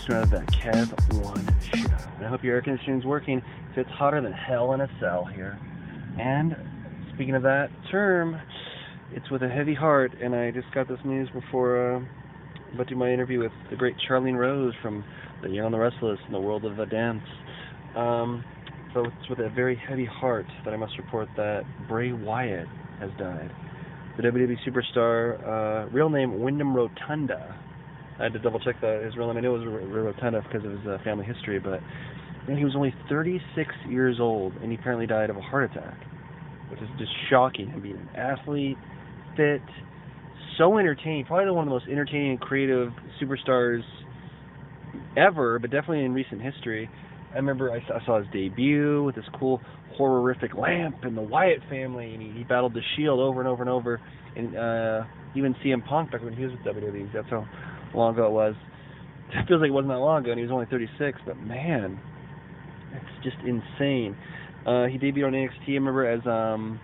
friends, to another Kev 1 show. And I hope your air conditioning is working, because it's hotter than hell in a cell here. And speaking of that term, it's with a heavy heart, and I just got this news before about to do my interview with the great Charlene Rose from the Young The Restless and the world of the dance. So it's with a very heavy heart that I must report that Bray Wyatt has died. The WWE superstar, real name Windum Rotunda. I had to double check his real name. I knew it was Rotunda because of his family history, but he was only 36 years old, and he apparently died of a heart attack, which is just shocking. Him being an athlete, fit, so entertaining, probably one of the most entertaining and creative superstars ever, but definitely in recent history. I remember I saw his debut with this cool horrific lamp and the Wyatt family, and he battled the Shield over and over and over, and even CM Punk back when he was with WWE. That's how long ago it was. It feels like it wasn't that long ago, and he was only 36, but man, it's just insane. He debuted on NXT, I remember, as, I'm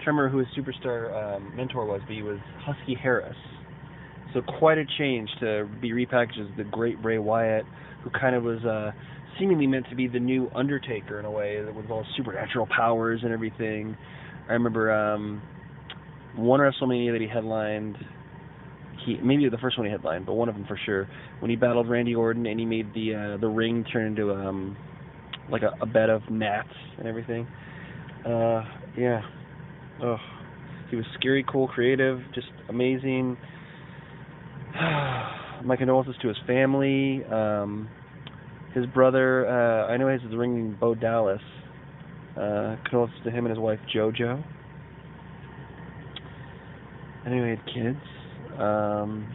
trying to remember who his superstar mentor was, but he was Husky Harris. So quite a change to be repackaged as the great Bray Wyatt, who kind of was seemingly meant to be the new Undertaker in a way, with all supernatural powers and everything. I remember one WrestleMania that he headlined, maybe the first one he headlined, but one of them for sure, when he battled Randy Orton and he made the ring turn into like a bed of gnats and everything. Yeah. Oh, he was scary, cool, creative, just amazing. My condolences to his family. His brother, I know he has the ring name Bo Dallas. Condolences to him and his wife JoJo. I know he had kids.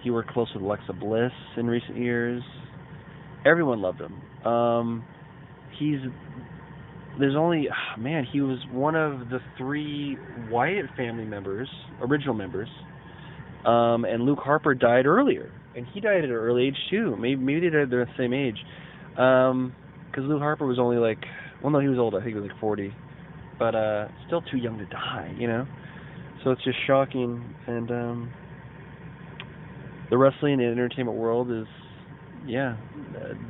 He worked close with Alexa Bliss in recent years. Everyone loved him. He was one of the 3 Wyatt family members, original members, and Luke Harper died earlier, and he died at an early age too. Maybe they died at the same age, because Luke Harper was only like, well, no, he was old. I think he was like 40, but still too young to die, you know. So it's just shocking, and the wrestling and entertainment world is,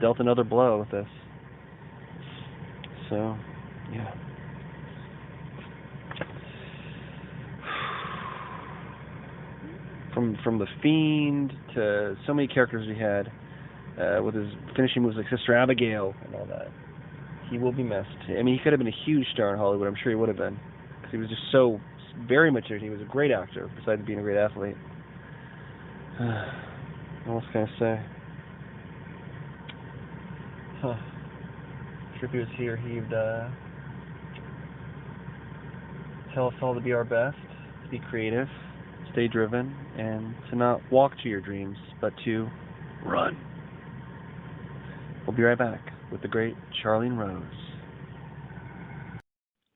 dealt another blow with this. So, yeah. From The Fiend to so many characters he had, with his finishing moves like Sister Abigail and all that, he will be missed. I mean, he could have been a huge star in Hollywood. I'm sure he would have been, because he was just so very much entertaining. He was a great actor, besides being a great athlete. What else can I say? If he was here, he'd tell us all to be our best, to be creative, stay driven, and to not walk to your dreams, but to run. We'll be right back with the great Charlene Rose.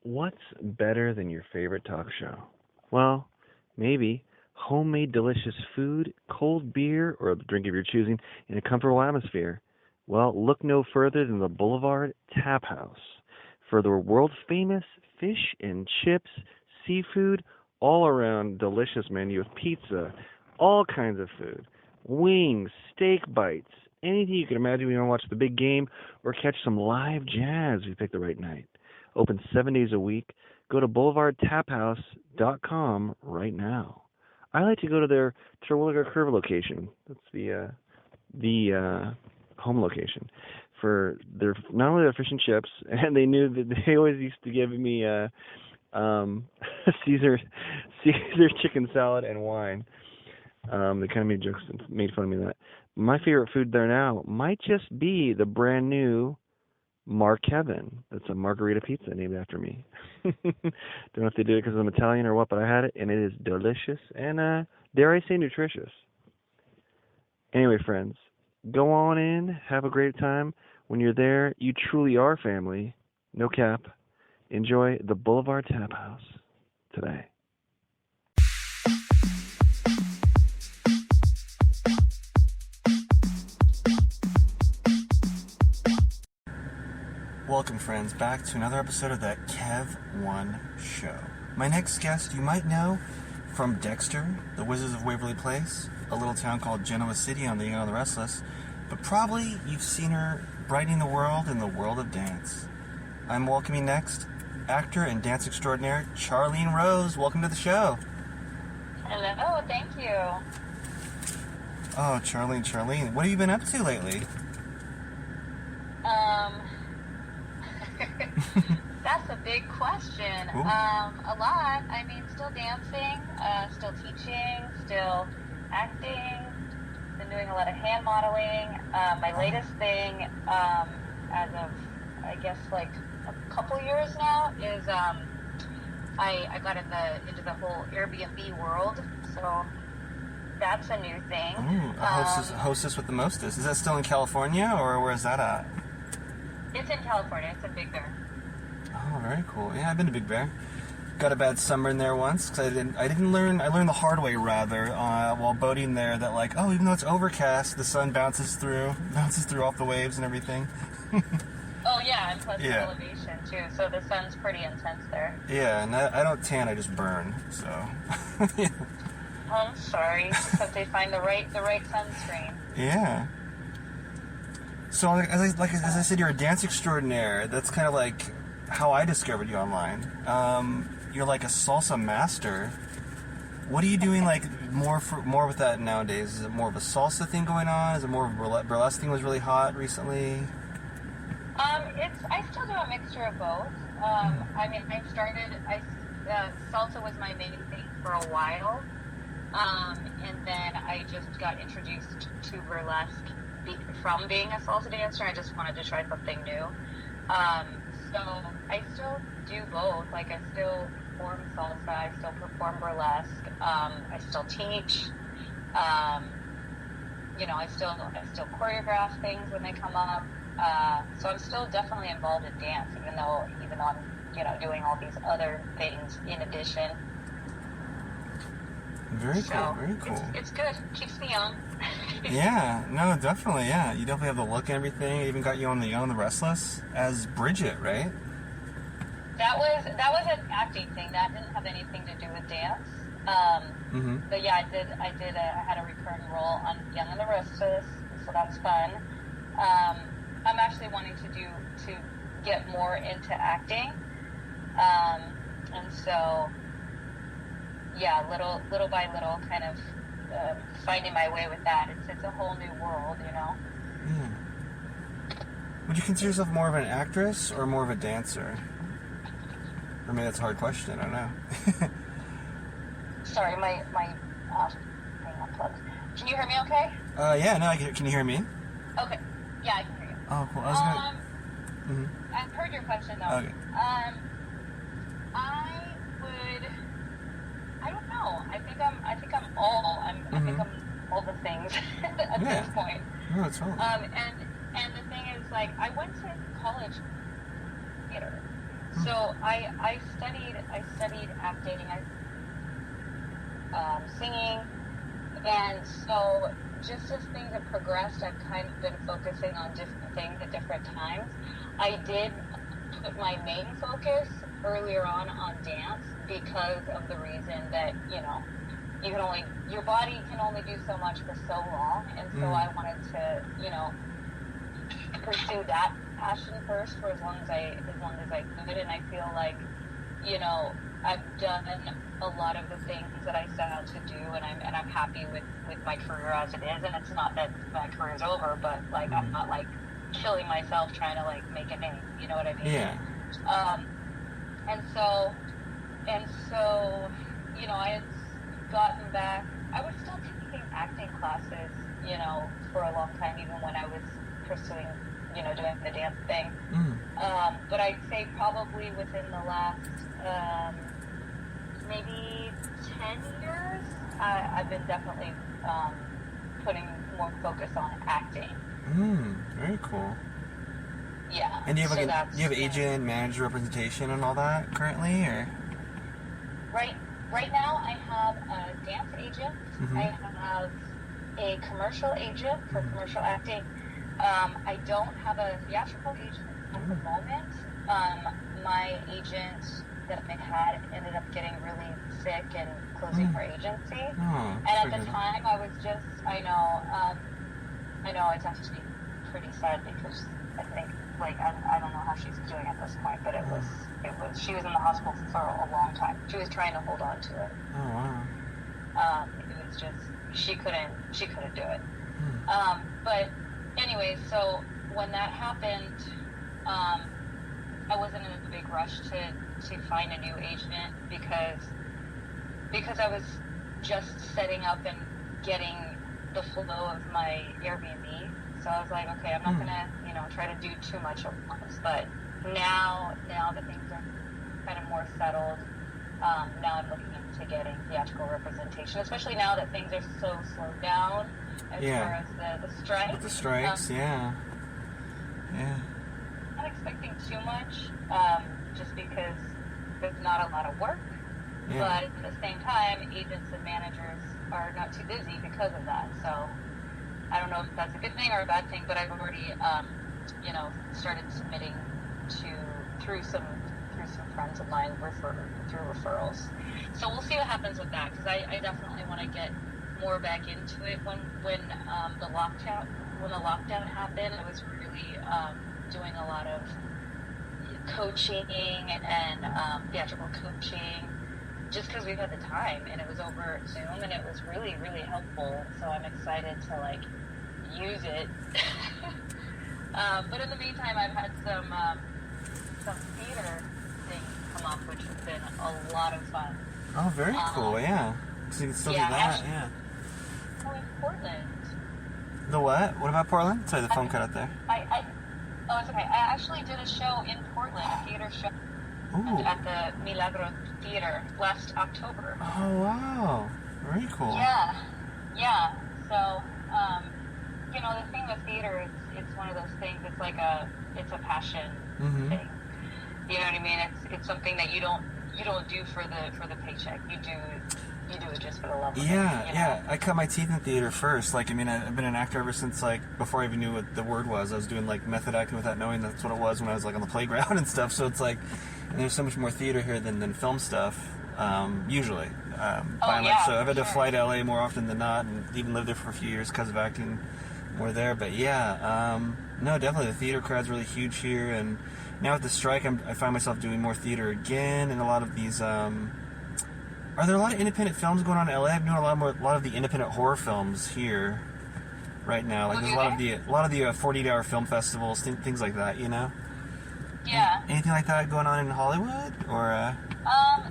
What's better than your favorite talk show? Well, maybe homemade delicious food, cold beer, or a drink of your choosing in a comfortable atmosphere. Well, look no further than the Boulevard Tap House for the world-famous fish and chips, seafood, all-around delicious menu with pizza, all kinds of food, wings, steak bites, anything you can imagine when you want to watch the big game or catch some live jazz if you pick the right night. Open 7 days a week. Go to boulevardtaphouse.com right now. I like to go to their Terwilliger Curve location. That's the home location for their, not only their fish and chips, and they knew that they always used to give me Caesar chicken salad and wine. They kind of made jokes and made fun of me of that. My favorite food there now might just be the brand new Mark Kevin. That's a margarita pizza named after me. Don't know if they do it because I'm Italian or what, but I had it, and it is delicious and, dare I say, nutritious. Anyway, friends, go on in, have a great time. When you're there, you truly are family. No cap. Enjoy the Boulevard Tap House today. Welcome, friends, back to another episode of that Kev 1 show. My next guest you might know from Dexter, The Wizards of Waverly Place, a little town called Genoa City on the Young The Restless, but probably you've seen her brightening the world in the world of dance. I'm welcoming next actor and dance extraordinaire Charlene Rose. Welcome to the show. Hello, thank you. Oh, Charlene, what have you been up to lately? That's a big question. Ooh. A lot. I mean, still dancing, still teaching, still acting. Been doing a lot of hand modeling. My latest thing, as of, I guess, like a couple years now, is I got into the whole Airbnb world. So that's a new thing. Ooh, hostess with the mostest. Is that still in California, or where is that at? It's in California. It's in Big Bear. Oh, very cool. Yeah, I've been to Big Bear. Got a bad summer in there once because I learned the hard way rather while boating there that like, oh, even though it's overcast, the sun bounces through off the waves and everything. Oh yeah, and plus the elevation too. So the sun's pretty intense there. Yeah, and I don't tan, I just burn. So. Yeah. Oh, I'm sorry. Just have to find the right sunscreen. Yeah. So as I said, you're a dance extraordinaire. That's kind of like how I discovered you online. You're like a salsa master. What are you doing like more with that nowadays? Is it more of a salsa thing going on? Is it more of a burlesque thing was really hot recently? I still do a mixture of both. I mean, salsa was my main thing for a while. And then I just got introduced to burlesque from being a salsa dancer. I just wanted to try something new. So I still do both. Like I still perform salsa, I still perform burlesque, I still teach. I still choreograph things when they come up. So I'm still definitely involved in dance, even though I'm doing all these other things in addition. Very cool. It's good. Keeps me young. Yeah, no, definitely, yeah. You definitely have the look and everything. It even got you on the Young The Restless as Bridget, right? That was an acting thing. That didn't have anything to do with dance. But yeah, I had a recurring role on Young The Restless, so that's fun. I'm actually wanting to get more into acting. And so yeah, little by little, kind of finding my way with that. It's a whole new world, Yeah. Would you consider yourself more of an actress or more of a dancer? For me, that's a hard question. I don't know. Sorry, my thing unplugged. Can you hear me okay? Yeah, no, can you hear me? Okay. Yeah, I can hear you. Oh, cool. I've heard your question, though. Okay. I don't know. I think I'm all the things at this point. No, that's all. And the thing is, like, I went to college theater, so I studied acting, singing, and so just as things have progressed, I've kind of been focusing on different things at different times. I did put my main focus earlier on dance because of the reason that, your body can only do so much for so long, and so I wanted to, pursue that passion first for as long as I could, and I feel like, I've done a lot of the things that I set out to do, and I'm happy with my career as it is, and it's not that my career's over, but like I'm not like killing myself trying to like make a name, you know what I mean? Yeah. And so, I had gotten back. I was still taking acting classes, for a long time, even when I was pursuing, doing the dance thing. But I'd say probably within the last maybe 10 years, I've been definitely putting more focus on acting. Very cool. Yeah. And do you have agent, manager representation and all that currently, or? Right now, I have a dance agent. I have a commercial agent for commercial acting. I don't have a theatrical agent at the moment. My agent that I had ended up getting really sick and closing her agency. And at the time, I was just, I know it's actually pretty sad because I think, like, I don't know how she's doing at this point, but she was in the hospital for a long time. She was trying to hold on to it. Oh, wow. It was just, she couldn't do it. But anyways, so when that happened, I wasn't in a big rush to find a new agent because I was just setting up and getting the flow of my Airbnb. So I was like, okay, I'm not gonna, try to do too much at once. But now that things are kind of more settled, now I'm looking into getting theatrical representation, especially now that things are so slowed down as far as the strike. With the strikes, yeah. I'm not expecting too much, just because there's not a lot of work. Yeah. But at the same time, agents and managers are not too busy because of that. So I don't know if that's a good thing or a bad thing, but I've already, started submitting through some friends of mine through referrals. So we'll see what happens with that, because I definitely want to get more back into it. When the lockdown happened, I was really doing a lot of coaching and theatrical coaching, just because we had the time, and it was over Zoom, and it was really, really helpful. So I'm excited to use it. But in the meantime, I've had some theater things come up, which has been a lot of fun. Oh, very cool. Yeah. So you can still do that. Actually, yeah. Oh, in Portland. The what? What about Portland? Sorry, the phone cut out there. It's okay. I actually did a show in Portland, a theater show. Ooh. At the Milagro Theater last October. Oh, wow. Very cool. Yeah. So, the thing with theater is it's one of those things. It's like it's a passion thing. You know what I mean? It's something that you don't do for the paycheck. You do it just for the love of it. Yeah. I cut my teeth in theater first. I've been an actor ever since before I even knew what the word was. I was doing method acting without knowing that's what it was when I was on the playground and stuff. So it's and there's so much more theater here than film stuff. Usually, so I've had to fly to LA more often than not, and even lived there for a few years because of acting more there. But no, definitely the theater crowd's really huge here, and now with the strike, I find myself doing more theater again, and a lot of these. Are there a lot of independent films going on in LA? I'm doing a lot of the independent horror films here right now. There's a lot of the 48-hour film festivals, things like that. Yeah. Anything like that going on in Hollywood, or have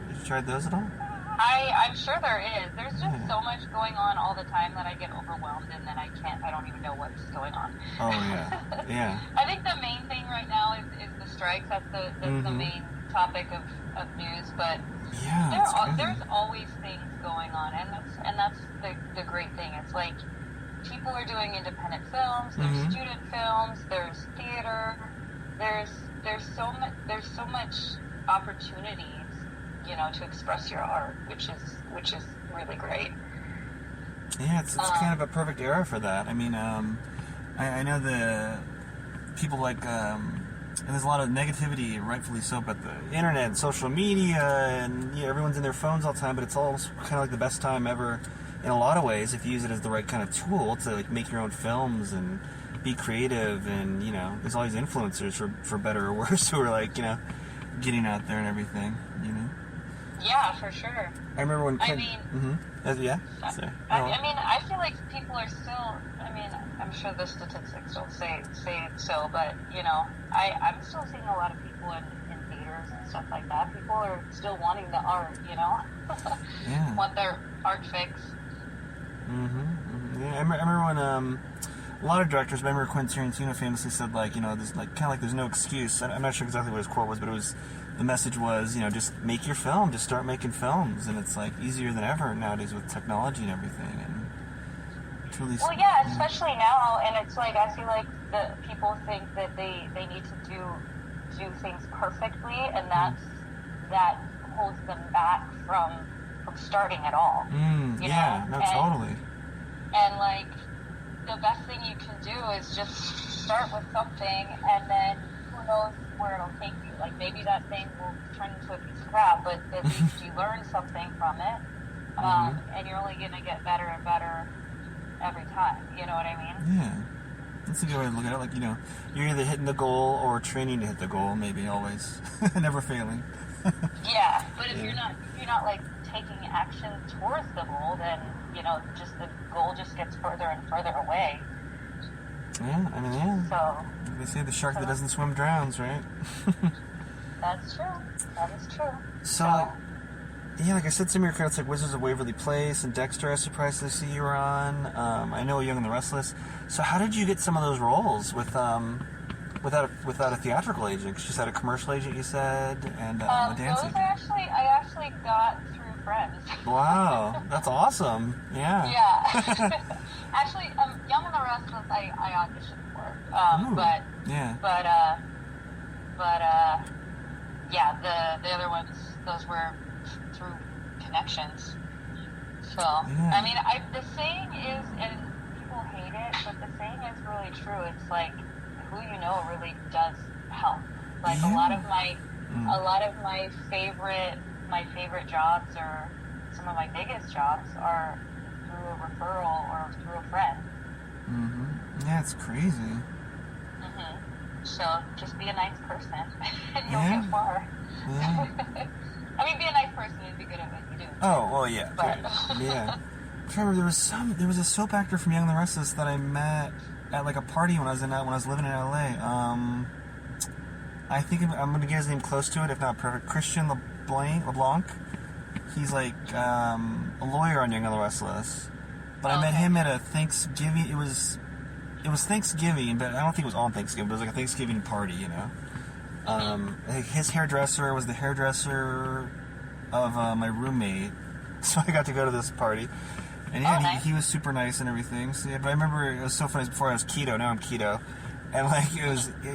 you tried those at all? I'm sure there is. There's just so much going on all the time that I get overwhelmed, and then I don't even know what's going on. Oh, yeah. Yeah. I think the main thing right now is the strikes. That's the main topic of news, but there's always things going on, and that's the great thing. It's people are doing independent films, there's student films, there's theater, there's so much opportunities, to express your art, which is really great. Yeah, it's kind of a perfect era for that. I mean, I know the people and there's a lot of negativity, rightfully so, but the internet and social media and everyone's in their phones all the time, but it's all kind of the best time ever in a lot of ways if you use it as the right kind of tool to make your own films and be creative, and there's always influencers for better or worse who are getting out there and everything. Yeah, for sure. I remember when I feel like people are still. I'm sure the statistics don't say so, but I'm still seeing a lot of people in theaters and stuff like that. People are still wanting the art, Yeah. Want their art fix. Yeah, I remember when a lot of directors. I remember Quentin Tarantino famously said there's no excuse. I'm not sure exactly what his quote was, but the message was just make your film, just start making films, and it's easier than ever nowadays with technology and everything. And it's really especially now, and it's I feel like the people think that they need to do things perfectly, and that holds them back from starting at all. Totally. And the best thing you can do is just start with something, and then who knows where it'll take you. Maybe that thing will turn into a piece of crap, but at least you learn something from it, and you're only going to get better and better every time. You know what I mean? Yeah. That's a good way to look at it. Like, you're either hitting the goal or training to hit the goal, maybe always. Never failing. Yeah, but if you're not like taking action towards the goal, then, just the goal just gets further and further away. Yeah, I mean, yeah. So they say the shark that doesn't swim drowns, right? That's true. That is true. So, like I said, some of your credits like Wizards of Waverly Place and Dexter, I was surprised to see you were on. I know Young The Restless. So how did you get some of those roles without a theatrical agent? 'Cause you just had a commercial agent, you said, and a dance agent. I actually got through friends. Wow, that's awesome. Yeah. Yeah. Actually, Young The Restless, I auditioned for. The other ones, those were through connections. So, yeah. I mean, the saying is, and people hate it, but the saying is really true. It's like, who you know really does help. Like, yeah. a lot of my favorite jobs, or some of my biggest jobs, are through a referral or through a friend. Mm-hmm. Yeah, it's crazy. Mm-hmm. So just be a nice person, and you'll get far. Yeah. I mean, be a nice person and be good at what you do. Oh, well, yeah. But yeah. I remember there was a soap actor from Young The Restless that I met at like a party when I was living in LA. I think I'm gonna get his name close to it, if not perfect. Christian LeBlanc. He's like a lawyer on Young The Restless. But I met him at a Thanksgiving. It was Thanksgiving, but I don't think it was on Thanksgiving. But it was like a Thanksgiving party, His hairdresser was the hairdresser of my roommate, so I got to go to this party. And yeah, nice. he was super nice and everything. So, yeah, but I remember it was so funny. Before I was keto, now I'm keto. And like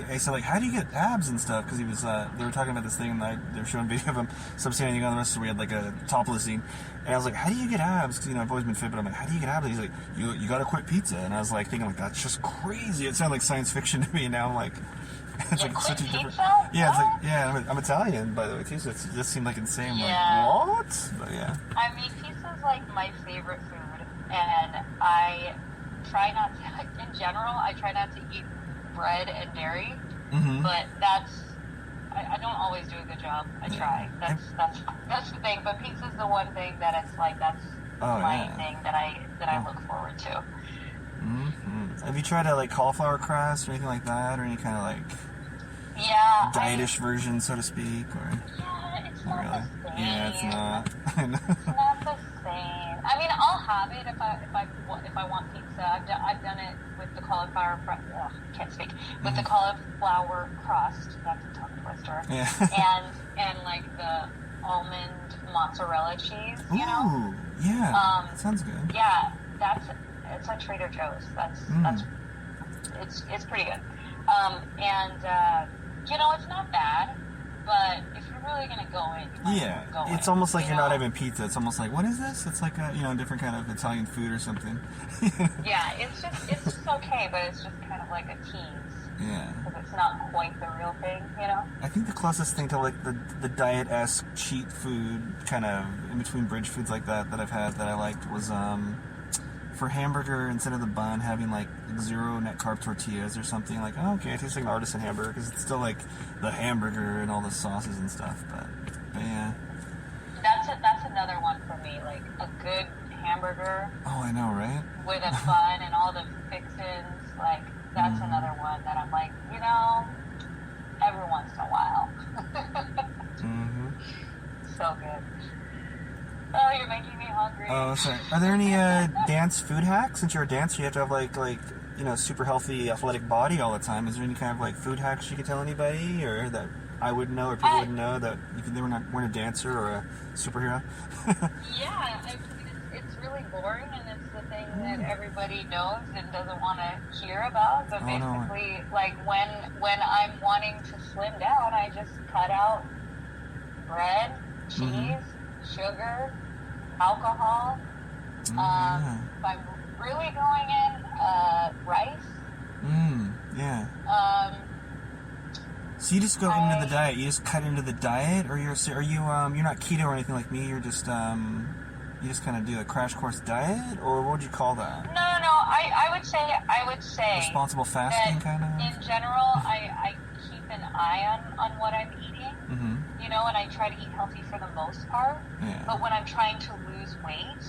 I said, like, how do you get abs and stuff? Because he was, they were talking about this thing, and they were showing video of him. So I'm seeing on the rest, so we had like a topless scene, and I was like, how do you get abs? Because I've always been fit, but I'm like, how do you get abs? And he's like, you got to quit pizza. And I was like thinking, like, that's just crazy. It sounded like science fiction to me. And now I'm like, it's like such a different. Pizza? Yeah, it's like, yeah, I'm Italian, by the way, too. So it just seemed like insane. Yeah. Like, what? But yeah. I mean, pizza's like my favorite food, and I try not to. In general, I try not to eat bread and dairy, but I don't always do a good job. I try. That's the thing. But pizza's the one thing that it's like that's my thing that I look forward to. Mm-hmm. Have you tried a like cauliflower crust or anything like that, or any kind of like dietish version, so to speak, or? Yeah, it's not really. the same. Yeah, it's not. I know. It's not the same. I mean, I'll have it if I want pizza. I've done it with the cauliflower. Can't speak. With the cauliflower crust. That's a tongue twister. Yeah. and like the almond mozzarella cheese. Ooh, yeah. That sounds good. Yeah, it's like Trader Joe's. That's it's pretty good. It's not bad. But if you're really gonna go in, it's almost like you're not having pizza. It's almost like, what is this? It's like a different kind of Italian food or something. Yeah, it's just okay, but it's just kind of like a tease. Yeah. Because it's not quite the real thing, I think the closest thing to like the diet-esque cheat food kind of in between bridge foods like that I've had that I liked was for hamburger, instead of the bun, having like 0 net carb tortillas or something. Like, oh, okay, it tastes like an artisan hamburger because it's still like the hamburger and all the sauces and stuff. But yeah. That's another one for me. Like a good hamburger. Oh, I know, right? With a bun and all the fixins. Like that's another one that I'm like, every once in a while. So good. Oh, you're making me hungry. Oh, sorry. Are there any dance food hacks? Since you're a dancer, you have to have like super healthy, athletic body all the time. Is there any kind of like food hacks you could tell anybody, or that I wouldn't know, or people wouldn't know, that if they weren't a dancer or a superhero? Yeah, I mean, it's really boring, and it's the thing that everybody knows and doesn't want to hear about. But basically, like when I'm wanting to slim down, I just cut out bread, cheese, sugar, alcohol. If I'm really going in, rice. Yeah. So you just go into the diet. You just cut into the diet, or you're not keto or anything like me. You're just you just kind of do a crash course diet, or what would you call that? No. I would say responsible fasting, kind of. In general, I keep an eye on what I'm eating, you know, and I try to eat healthy for the most part. Yeah. But when I'm trying to lose weight,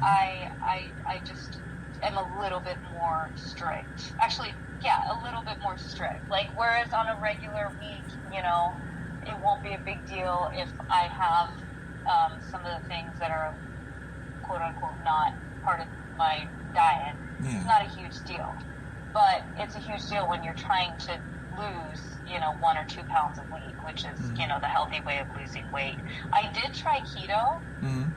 I just am a little bit more strict. Actually, yeah, a little bit more strict. Like, whereas on a regular week, you know, it won't be a big deal if I have some of the things that are quote unquote not part of my diet. Yeah. It's not a huge deal. But it's a huge deal when you're trying to lose, you know, 1 or 2 pounds a week, which is, you know, the healthy way of losing weight. I did try keto, and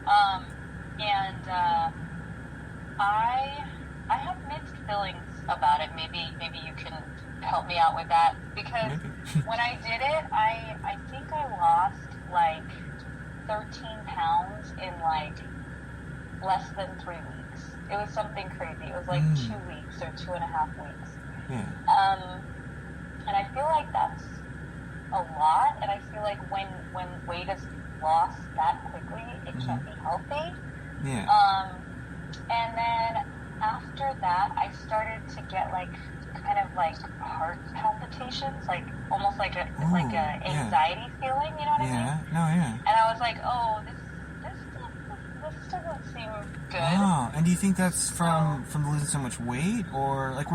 I have mixed feelings about it. Maybe you can help me out with that, because when I did it, I think I lost like 13 pounds in like less than 3 weeks. It was something crazy. It was like 2 weeks or 2.5 weeks. Yeah. And I feel like that's a lot, and I feel like when weight is lost that quickly, it can't be healthy. Yeah. And then after that, I started to get like kind of like heart palpitations, like almost like a anxiety feeling. You know what I mean? Yeah. No. Yeah. And I was like, oh, this doesn't seem good. Oh, and do you think that's from losing so much weight, or like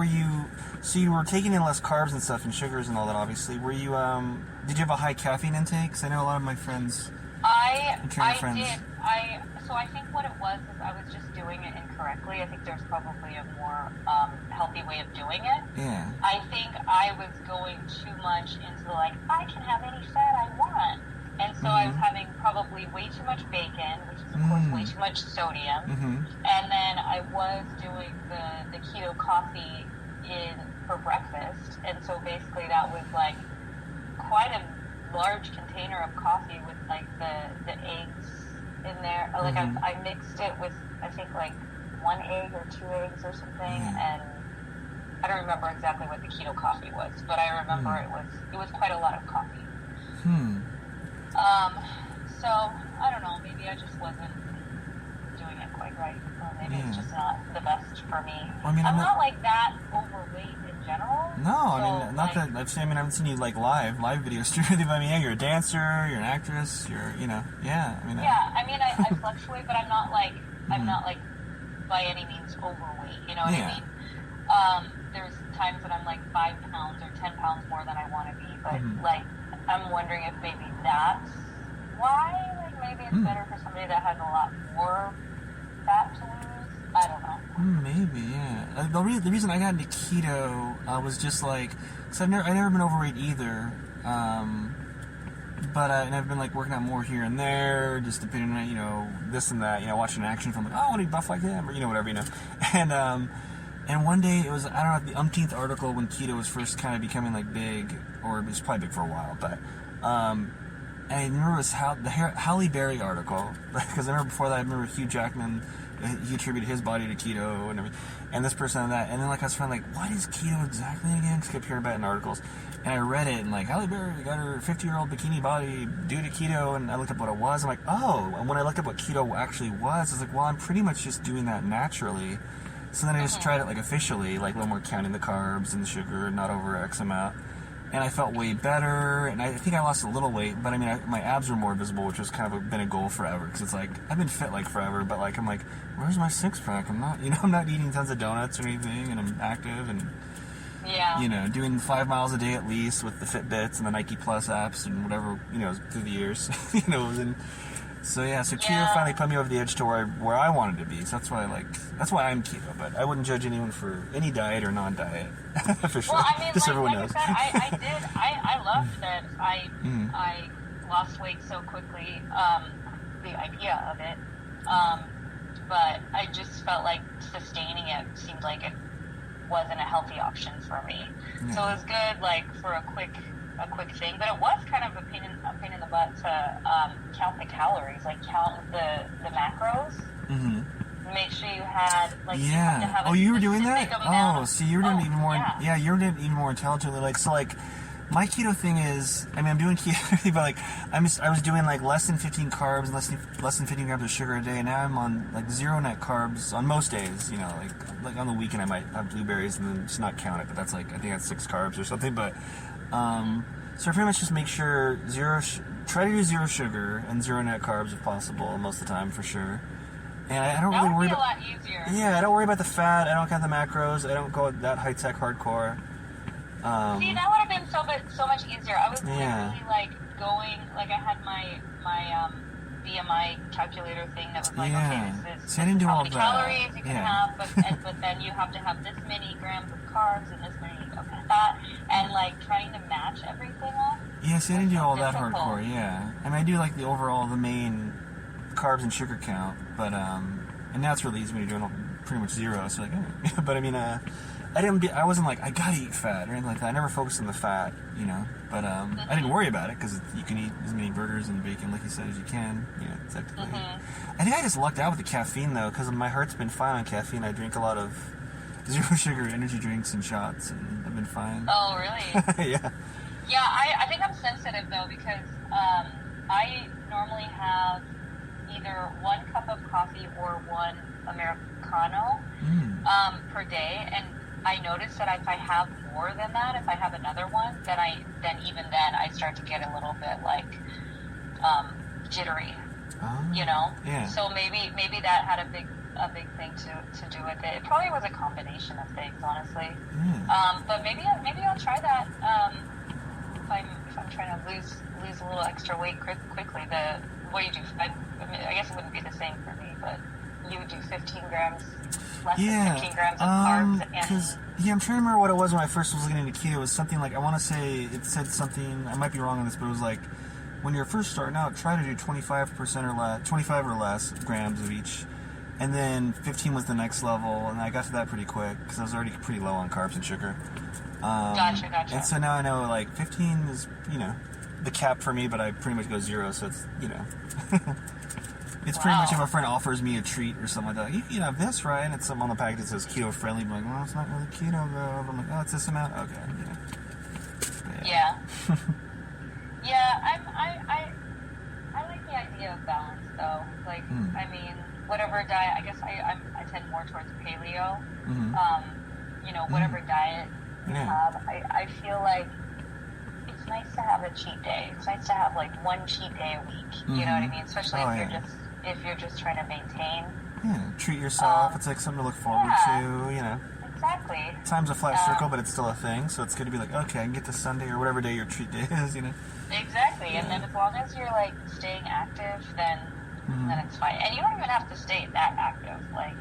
so you were taking in less carbs and stuff and sugars and all that, obviously. Were you did you have a high caffeine intake? Because I know a lot of my friends. I did. So I think what it was is I was just doing it incorrectly. I think there's probably a more healthy way of doing it. Yeah. I think I was going too much into like, I can have any fat I want. And so I was having probably way too much bacon, which is of course way too much sodium. And then I was doing the keto coffee for breakfast. And so basically that was like quite a large container of coffee with like the eggs in there. Like I mixed it with, I think, like 1 egg or 2 eggs or something. And I don't remember exactly what the keto coffee was, but I remember it was quite a lot of coffee. So I don't know, maybe I just wasn't doing it quite right, or maybe it's just not the best for me. Well, I mean, I'm not like that overweight in general. No, so, I mean, not that I haven't seen you like live videos too. But I mean, yeah, you're a dancer, you're an actress, I fluctuate, but I'm not like by any means overweight. You know what I mean? There's times that I'm like 5 pounds or 10 pounds more than I want to be, but like I'm wondering if maybe that's why. Like maybe it's better for somebody that has a lot more fat to lose. I don't know. Maybe, yeah. The reason I got into keto was just like, because I've never been overweight either. But and I've been like working out more here and there, just depending on this and that. Watching an action film, like, oh, I want to be buff like him, or whatever, And one day it was, I don't know, the umpteenth article when keto was first kind of becoming like big, or it was probably big for a while, but and I remember it was the Halle Berry article, because I remember before that I remember Hugh Jackman, he attributed his body to keto and everything, and this person and that, and then like I was finally like, what is keto exactly again? Because I kept hearing about it in articles, and I read it, and like Halle Berry got her 50-year-old bikini body due to keto, and I looked up what it was. I'm like, oh, and when I looked up what keto actually was, I was like, well, I'm pretty much just doing that naturally. So then I just tried it like officially, like a little more counting the carbs and the sugar, not over X amount. And I felt way better, and I think I lost a little weight, but I mean, my abs were more visible, which has kind of been a goal forever, because it's like, I've been fit like forever, but like, I'm like, where's my six-pack? I'm not eating tons of donuts or anything, and I'm active, and, doing 5 miles a day at least with the Fitbits and the Nike Plus apps and whatever, through the years, So keto finally put me over the edge to where I wanted to be. So that's why I'm keto. But I wouldn't judge anyone for any diet or non-diet. For sure. Well, I mean, just everyone knows. I said, I loved that I lost weight so quickly. The idea of it, but I just felt like sustaining it seemed like it wasn't a healthy option for me. Yeah. So it was good, like for a quick thing, but it was kind of a pain in the butt to count the calories, like count the macros. Make sure you had like you have to have you were doing that? Amount so you were doing it even more. You were doing it even more intelligently. Like My keto thing is, I mean, I'm doing keto, but like, I was doing like less than 15 carbs and less than 15 grams of sugar a day, and now I'm on like 0 net carbs on most days. You know, like on the weekend I might have blueberries and then just not count it, but that's like, I think that's 6 carbs or something. But so I pretty much just make sure try to do 0 sugar and 0 net carbs if possible most of the time for sure. And I don't really worry about. That would be a lot easier. Yeah, I don't worry about the fat. I don't count the macros. I don't go that high tech hardcore. See, that would have been so much easier. I was literally like going, like I had my BMI calculator thing that was like, okay, this is how many calories you can have, but then you have to have this many grams of carbs and this many fat, and like trying to match everything up. Yeah, see, I didn't do all that hardcore. Yeah, I mean, I do like the main carbs and sugar count, but and now it's really easy when you're doing pretty much 0. So like, but I mean, I wasn't like I gotta eat fat or anything like that. I never focused on the fat, you know. But I didn't worry about it because you can eat as many burgers and bacon, like you said, as you can. You know, technically. I think I just lucked out with the caffeine though, because my heart's been fine on caffeine. I drink a lot of 0 sugar energy drinks and shots, and I've been fine. Oh, really? Yeah. Yeah, I think I'm sensitive though because I normally have either 1 cup of coffee or 1 Americano per day, and I notice that if I have more than that, if I have another one, then I start to get a little bit like jittery, you know. Yeah. So maybe that had a big thing to do with it. It probably was a combination of things, honestly. But maybe I'll try that if I'm trying to lose a little extra weight quickly. What do you do? I guess it wouldn't be the same for me, but you would do 15 grams. Less than 15 grams of carbs. I'm trying to remember what it was when I first was looking into keto. It was something like, I want to say it said something, I might be wrong on this, but it was like, when you're first starting out, try to do 25% or less, 25 or less grams of each, and then 15 was the next level, and I got to that pretty quick because I was already pretty low on carbs and sugar. Gotcha. And so now I know like 15 is, you know, the cap for me, but I pretty much go 0, so it's, you know. It's pretty much if a friend offers me a treat or something like that. You can have this, right? And it's something on the package that says keto friendly. I'm like, well, it's not really keto though. I'm like, oh, it's this amount? Okay. Yeah. I like the idea of balance though. Like, I mean, whatever diet, I guess I tend more towards paleo. You know, whatever diet you have, I feel like it's nice to have a cheat day. It's nice to have like 1 cheat day a week. You know what I mean? Especially if you're just trying to maintain. Yeah, treat yourself. It's like something to look forward to, you know. Exactly. Time's a flat circle, but it's still a thing, so it's good to be like, okay, I can get to Sunday or whatever day your treat day is, you know. Exactly, and then as long as you're like staying active, then it's fine. And you don't even have to stay that active. Like,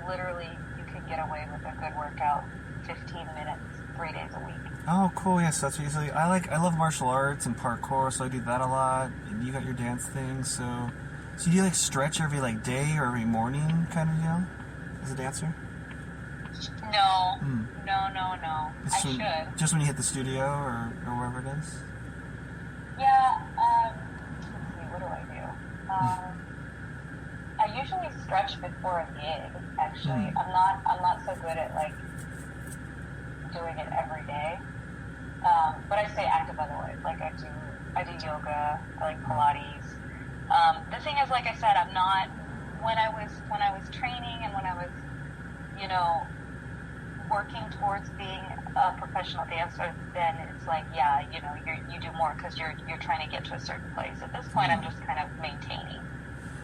literally, you can get away with a good workout, 15 minutes, 3 days a week. Oh, cool. Yes, that's what you say. I love martial arts and parkour, so I do that a lot. And you got your dance thing, so do you like stretch every like day or every morning kind of deal as a dancer? No. I should. Just when you hit the studio or wherever it is? Yeah, let's see, what do I do? I usually stretch before a gig, actually. I'm not so good at like doing it every day. But I stay active otherwise. Like I do yoga, I like Pilates. The thing is, like I said, I'm not, when I was training and when I was, you know, working towards being a professional dancer, then it's like, yeah, you know, you do more because you're trying to get to a certain place. At this point, I'm just kind of maintaining,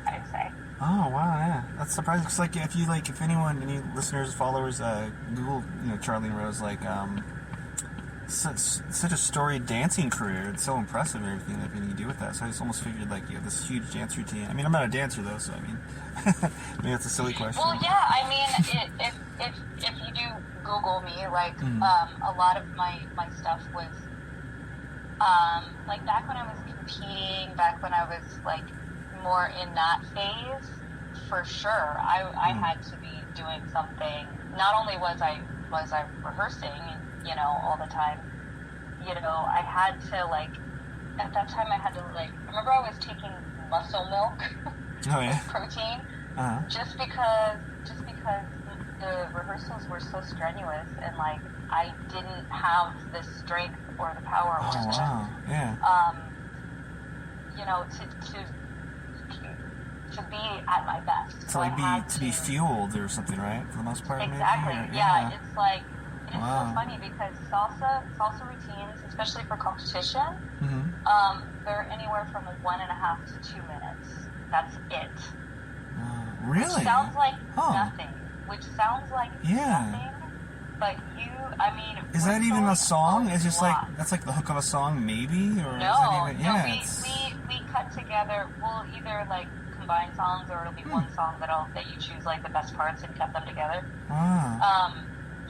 I'd say. Oh wow, yeah, that's surprising. Cause like if anyone, any listeners, followers, Google, you know, Charlene Rose, like such a storied dancing career. It's so impressive and everything that you do with that. So I just almost figured like you have this huge dance routine. I mean, I'm not a dancer though, so I mean, maybe that's a silly question. Well, yeah, I mean, if you do Google me, like a lot of my stuff was like back when I was competing, back when I was like more in that phase, for sure, I had to be doing something. Not only was I rehearsing, you know, all the time, you know, I had to like, at that time I had to like, remember I was taking muscle milk with protein, just because the rehearsals were so strenuous, and like I didn't have the strength or the power Oh, wow. Yeah. you know, to be at my best. To So like I had be fueled or something, right? For the most part, exactly. maybe? Or, Yeah, it's like, and it's Wow. so funny because salsa routines, especially for competition, they're anywhere from 1.5 to 2 minutes. That's it. Really? Which sounds like Huh. nothing. Which sounds like nothing. But I mean, is that even a song? It's just like, lot. that's like the hook of a song, maybe? Or No, is that even, no, yeah, we cut together. We'll either like combine songs, or it'll be one song that you choose like the best parts and cut them together. Wow.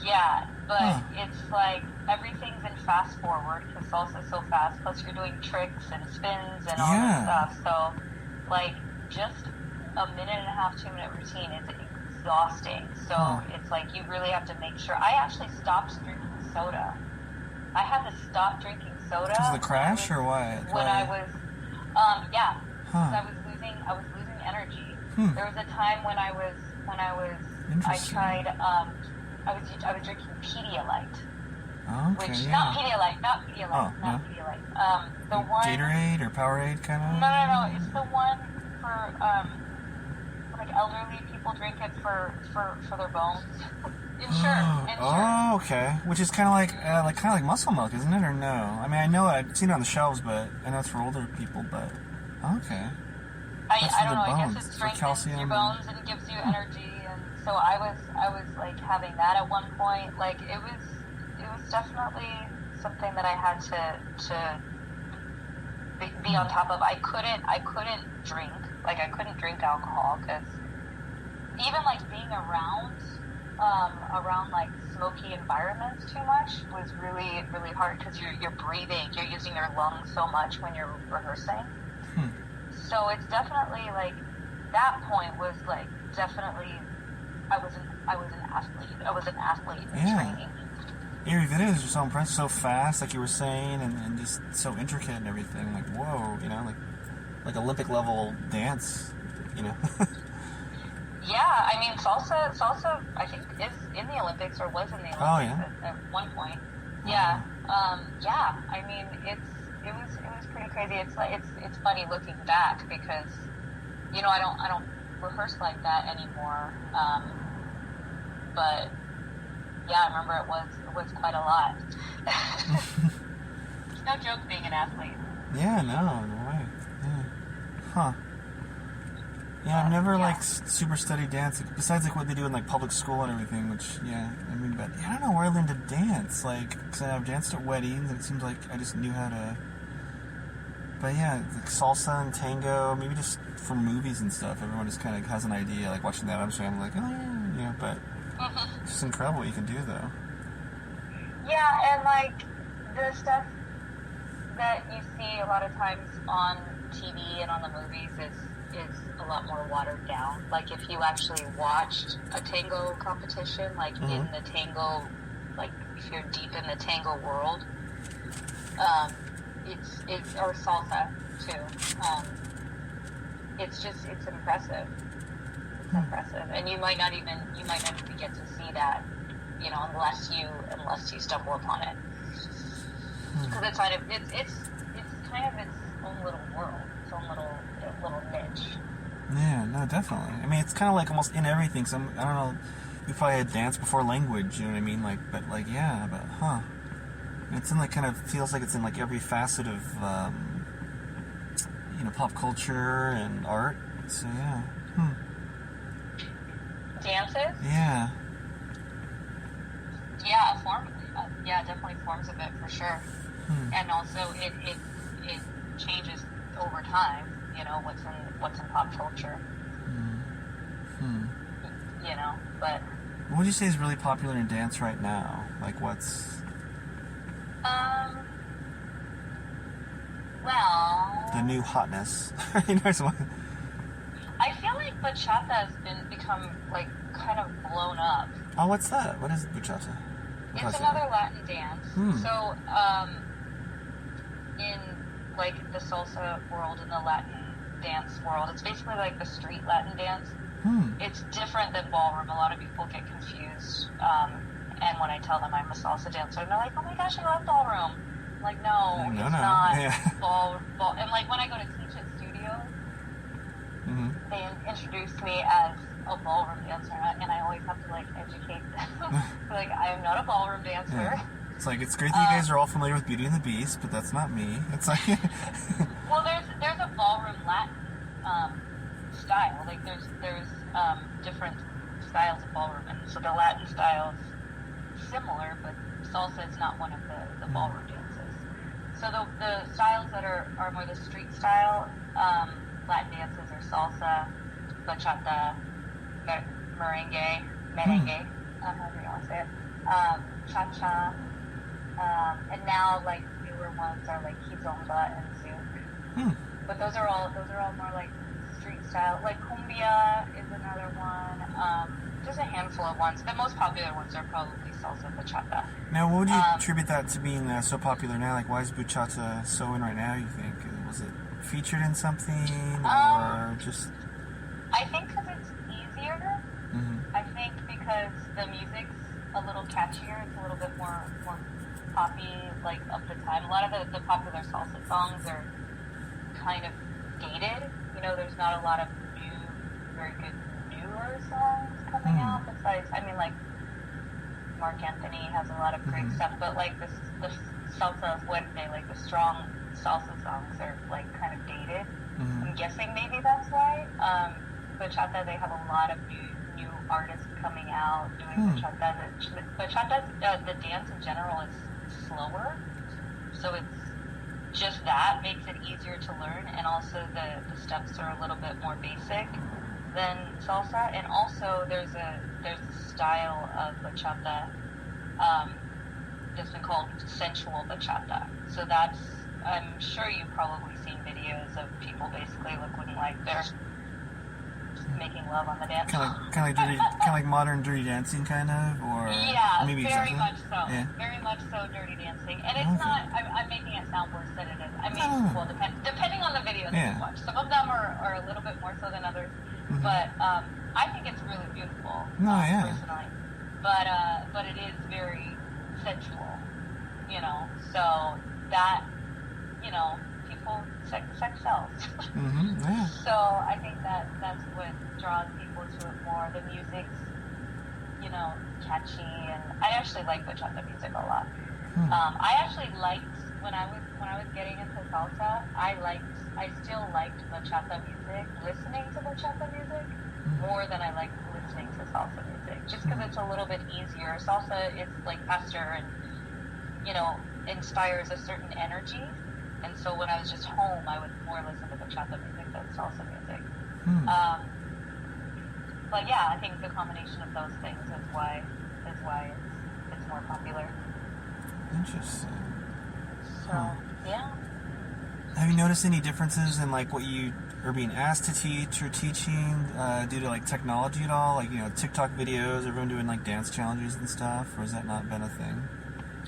Yeah, but it's like everything's in fast forward because salsa's so fast. Plus you're doing tricks and spins and all this stuff. So like just a 1.5 to 2 minute routine is exhausting. So it's like you really have to make sure. I actually stopped drinking soda. I had to stop drinking soda. Because of the crash or what? When I was, yeah, because I was losing energy. There was a time when I tried, I was drinking Pedialyte. Okay, Which, yeah. not Pedialyte. The one... Gatorade or Powerade kind of? No. It's the one for, like elderly people drink it for their bones. Ensure. Oh, okay. Which is kind of like muscle milk, isn't it? Or no? I mean, I know I've seen it on the shelves, but I know it's for older people. But okay. I don't know. I bones. guess it For strengthens calcium. your bones and gives you energy. And so I was like having that at one point. Like it was definitely something that I had to be on top of. I couldn't drink. Like I couldn't drink alcohol because even like being around like smoky environments too much was really, really hard because you're breathing, you're using your lungs so much when you're rehearsing. So it's definitely like that point was like definitely I was an athlete. I was an athlete in training. Your videos are so impressive, so fast, like you were saying, and just so intricate and everything. Like whoa, you know, like Olympic level dance, you know. Yeah, I mean salsa I think is in the Olympics or was in the Olympics at one point. Yeah. Yeah. I mean it was pretty crazy. It's funny looking back because, you know, I don't rehearse like that anymore. But yeah, I remember it was quite a lot. It's no joke being an athlete. Yeah, no way. Yeah. Huh. Yeah, I've never like super studied dance besides like what they do in like public school and everything. Which I mean, but I don't know where I learned to dance. Like, because I've danced at weddings, and it seems like I just knew how to. But yeah, like salsa and tango, maybe just from movies and stuff. Everyone just kind of has an idea, like watching that. I'm like, oh yeah, you know. But it's just incredible what you can do, though. Yeah, and like the stuff that you see a lot of times on TV and on the movies is a lot more watered down. Like if you actually watched a tango competition, like in the tango, like if you're deep in the tango world, it's or salsa too. It's impressive. It's impressive, and you might not even get to see that, you know, unless you stumble upon it, because it's kind of its own little world, its own little niche. Yeah, no, definitely. I mean, it's kind of like almost in everything. I don't know. We probably had dance before language. You know what I mean? Like, but like, yeah, but it's in like kind of feels like it's in like every facet of you know, pop culture and art. So yeah. Dances? Yeah. Yeah, definitely forms of it for sure. And also it changes over time. You know what's in pop culture. You know, but what would you say is really popular in dance right now? Like what's? Well, the new hotness. You know, I feel like bachata has become like kind of blown up. Oh, what's that? What is bachata? It's another Latin dance. So, in like the salsa world and the Latin dance world, it's basically like the street Latin dance. It's different than ballroom. A lot of people get confused, And when I tell them I'm a salsa dancer, and they're like, oh my gosh, I love ballroom. I'm like, no, it's not ball. And like when I go to teach at studios, they introduce me as a ballroom dancer, and I always have to like educate them. Like, I am not a ballroom dancer. Yeah. It's like, it's great that you guys are all familiar with Beauty and the Beast, but that's not me. It's like... Well, there's a ballroom Latin style. Like, there's different styles of ballroom, and so the Latin style is similar, but salsa is not one of the ballroom dances. So the styles that are more the street style Latin dances are salsa, bachata, merengue, however you want to say it, cha-cha, and now like newer ones are like kizomba and zouk. But those are all more like street style. Like cumbia is another one. There's a handful of ones. The most popular ones are probably salsa and bachata. Now, what would you attribute that to being so popular now? Like, why is bachata so in right now, you think? Was it featured in something, or just... I think because it's easier. I think because the music's a little catchier. It's a little bit more poppy, like, of the time. A lot of the popular salsa songs are kind of dated. You know, there's not a lot of very good newer songs coming out. Besides, I mean, like, Mark Anthony has a lot of great stuff, but like the salsa fuerte, like the strong salsa songs are like kind of dated. I'm guessing maybe that's why. Bachata, they have a lot of new artists coming out doing bachata. Bachata, the dance in general is slower, so it's just that makes it easier to learn, and also the steps are a little bit more basic than salsa. And also there's a style of bachata that's been called sensual bachata. So that's, I'm sure you've probably seen videos of people basically looking like they're making love on the dance floor. Kind of like modern dirty dancing, kind of, or maybe very exactly? much so. Yeah. Very much so, dirty dancing, and it's not. I'm making it sound worse than it is. I mean, well, depending on the video that you watch, some of them are a little bit more so than others, but I think it's really beautiful. Personally, but it is very sensual, you know. So that, you know, people sex sells. So I think that's what draws people to it more. The music's, you know, catchy, and I actually like bachata music a lot. I actually liked when I was getting into salsa. I still liked bachata music, listening to bachata music more than I liked listening to salsa music, just because it's a little bit easier. Salsa is like faster and, you know, inspires a certain energy. And so when I was just home, I would more listen to bachata music than salsa music. But yeah, I think the combination of those things is why it's more popular. Interesting. So yeah. Have you noticed any differences in like what you are being asked to teach or teaching due to like technology at all? Like, you know, TikTok videos, everyone doing like dance challenges and stuff, or has that not been a thing?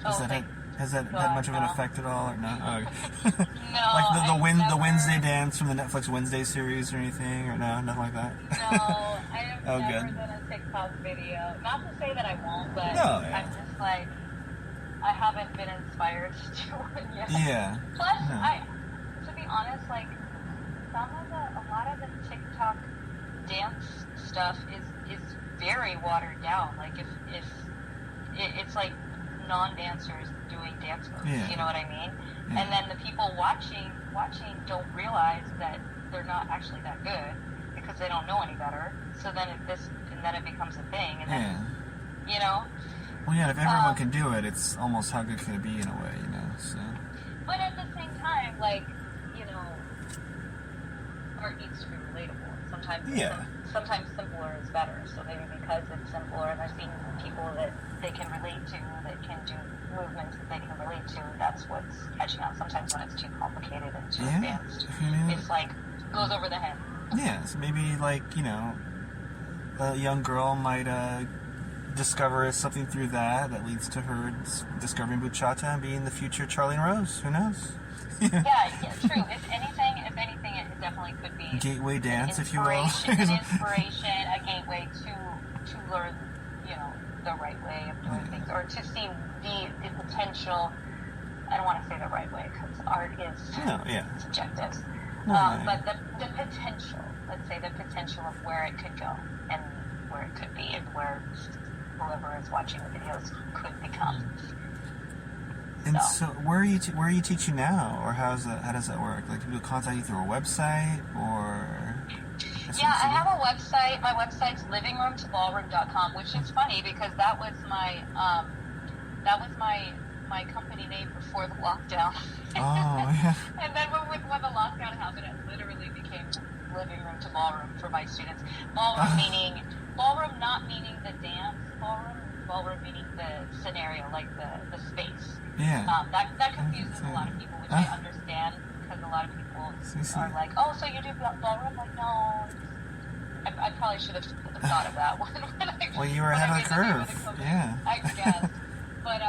Has that had much of an effect at all, or no? Oh, okay. No. Like the Wednesday dance from the Netflix Wednesday series or anything, or no, nothing like that? No, I have never done a TikTok video. Not to say that I won't, but I'm just like, I haven't been inspired to do one yet. Yeah. Plus, to be honest, like, a lot of the TikTok dance stuff is very watered down. Like, if it's like non-dancers doing dance moves, you know what I mean? Yeah. And then the people watching don't realize that they're not actually that good because they don't know any better. So then it becomes a thing, and then you know. Well, yeah, if everyone can do it, it's almost how good can it be in a way, you know? So. But at the same time, like, you know, art needs to be relatable. Sometimes simpler is better. So maybe because it's simpler, and I've seen people that they can relate to, that can do movements that they can relate to, that's what's catching on. Sometimes when it's too complicated and too advanced, it's like, goes over the head. Yeah, so maybe like, you know, a young girl might discover something through that leads to her discovering bachata and being the future Charlene Rose. Who knows? Yeah, true. If anything, it definitely could be gateway dance, if you will. An inspiration, a gateway to learn, you know, the right way of doing things, or to see the potential. I don't want to say the right way because art is subjective. But the potential, let's say the potential of where it could go and where it could be and where whoever is watching the videos could become. And so where are you teaching now, or how does that work? Like, do people contact you through a website, or? Yeah, I have a website. My website's livingroomtoballroom.com, which is funny because that was my company name before the lockdown. Oh, yeah. And then when the lockdown happened, it literally became living room to ballroom for my students. Ballroom not meaning the dance ballroom meaning the scenario, like the space. Yeah. That confuses a lot of people, which I understand, because a lot of people are like, oh, so you do ballroom? Like, no. I probably should have thought of that one. Well, you were ahead of the curve. Yeah. I guess. But,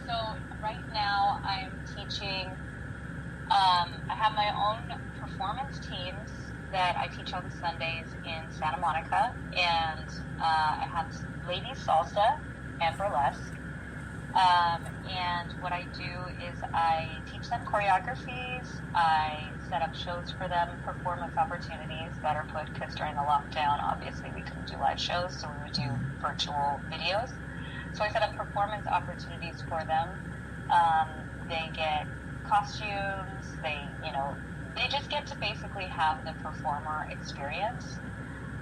so right now I'm teaching, I have my own performance teams that I teach on Sundays in Santa Monica, and I have ladies salsa and burlesque. And what I do is I teach them choreographies, I set up shows for them, performance opportunities that are put, because during the lockdown, obviously we couldn't do live shows, so we would do virtual videos. So I set up performance opportunities for them. They get costumes, they just get to basically have the performer experience.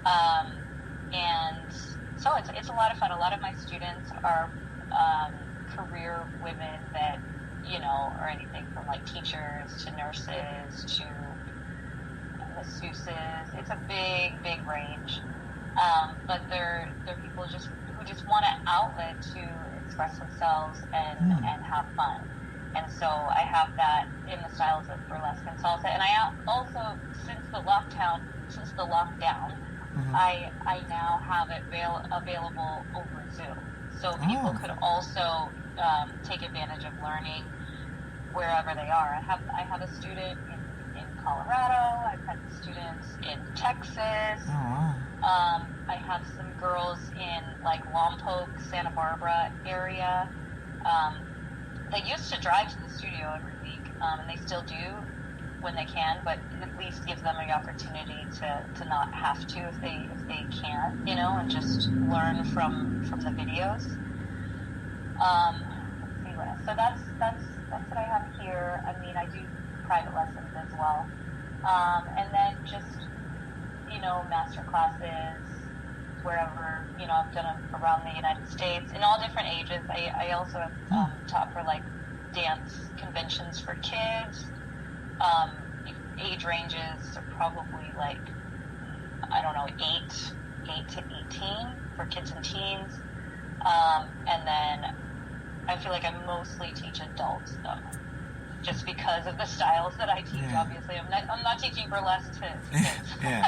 And so it's a lot of fun. A lot of my students are career women that, are anything from like teachers to nurses to masseuses. It's a big range. But they're people who just want an outlet to express themselves and have fun. And so I have that in the styles of burlesque and salsa. And I also, since the lockdown, I now have it available over Zoom. So people could also take advantage of learning wherever they are. I have a student in Colorado. I've had students in Texas. I have some girls in like Lompoc, Santa Barbara area. They used to drive to the studio every week, and they still do when they can, but at least gives them the opportunity to not have to if they can, and just learn from the videos. Let's see what else. So that's what I have here. I mean, I do private lessons as well, and then just master classes wherever, I've done them around the United States in all different ages. I also have taught for like dance conventions for kids. Age ranges are probably like, I don't know, 8 to 18 for kids and teens. And then I feel like I mostly teach adults though, just because of the styles that I teach. Yeah. Obviously, I'm not teaching burlesque to kids. Yeah.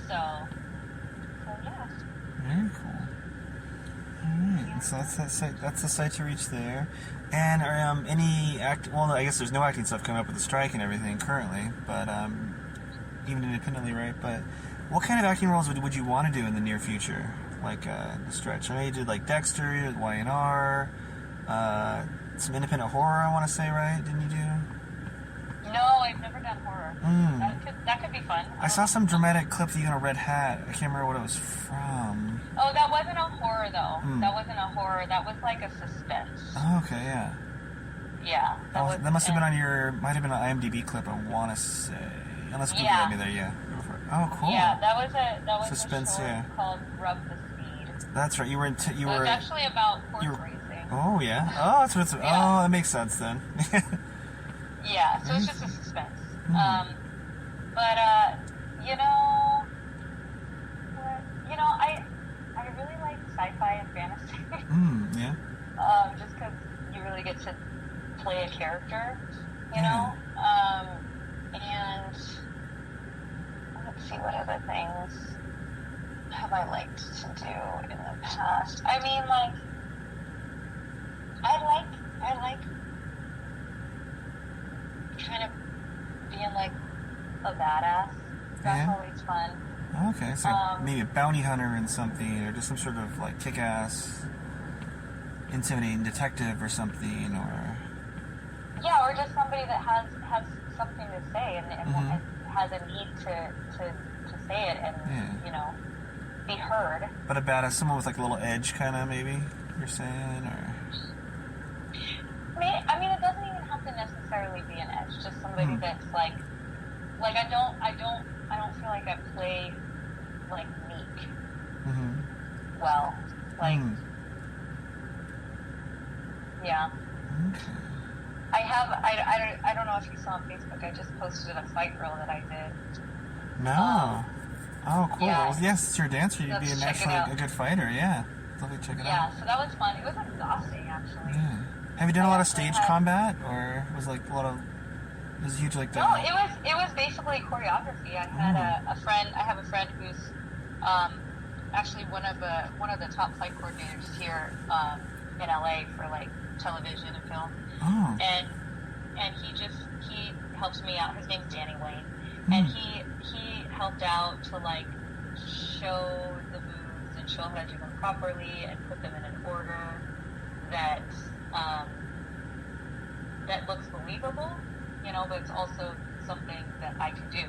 So yeah. Very cool. All right. Yeah. So that's the site to reach there. And are any well, no, I guess there's no acting stuff coming up with the strike and everything currently, but even independently, right? But what kind of acting roles would you want to do in the near future? Like the stretch. I know you did like Dexter, Y&R, some independent horror, I want to say, right? Didn't you do? No, I've never done horror. That could be fun. I saw some dramatic clip that you got a red hat. I can't remember what it was from. Oh, that wasn't a horror though. That wasn't a horror. That was like a suspense. Oh, okay, yeah. Yeah. That must have been on might have been an IMDb clip, I want to say. Unless Google let me there, yeah. Go for it. Oh, cool. Yeah, that was suspense, a show called Rub the Speed. That's right. You were It was actually about horse racing. Oh, yeah. Oh, that's what it's... Yeah. Oh, that makes sense then. Yeah, so it's just a suspense. I really like sci-fi and fantasy. Yeah. Just because you really get to play a character, Yeah. And let's see, what other things have I liked to do in the past? I mean, like, I like kind of being like a badass. That's always fun. Okay, so maybe a bounty hunter in something, or just some sort of like kick-ass, intimidating detective or something, or yeah, or just somebody that has something to say and has a need to say it and you know, be heard. But a badass, someone with like a little edge, kind of, maybe you're saying, or I mean, it doesn't even have to necessarily be an edge. Just somebody that's like I don't feel like I play like meek well. Like, yeah. Okay. I don't know if you saw on Facebook. I just posted a fight reel that I did. No. Oh, cool. Yeah. Well, yes, it's your dancer. You'd be a naturally a good fighter. Yeah. Definitely check it out. Yeah. So that was fun. It was exhausting, actually. Yeah. Have you done a lot of stage combat, or was like a lot of? It was huge, like that. No, it was basically choreography. I had a friend. I have a friend who's actually one of the top fight coordinators here in LA for like television and film. Oh. And he helped me out. His name's Danny Wayne, and he helped out to like show the moves and show how to do them properly and put them in an order that that looks believable, you know, but it's also something that I can do,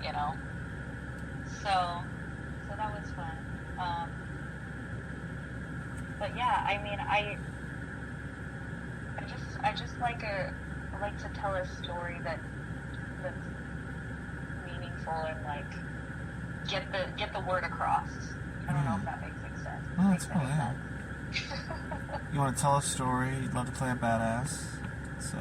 you know. So that was fun. But yeah, I mean, I just like to tell a story that's meaningful and like get the word across. I don't know if that makes sense. Oh, that's cool. Yeah. You want to tell a story? You'd love to play a badass. So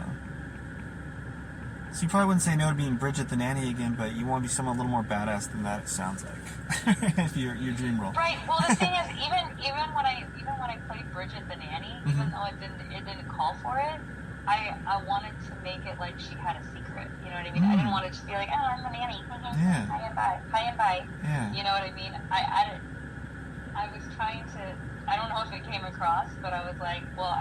you probably wouldn't say no to being Bridget the nanny again, but you want to be someone a little more badass than that. It sounds like your dream role. Right. Well, the thing is, even when I played Bridget the nanny, even though it didn't call for it, I wanted to make it like she had a secret. You know what I mean? I didn't want it to be like, oh, I'm the nanny. Yeah. Hi and bye. Yeah. You know what I mean? I was trying to. I don't know if it came across, but I was like, well,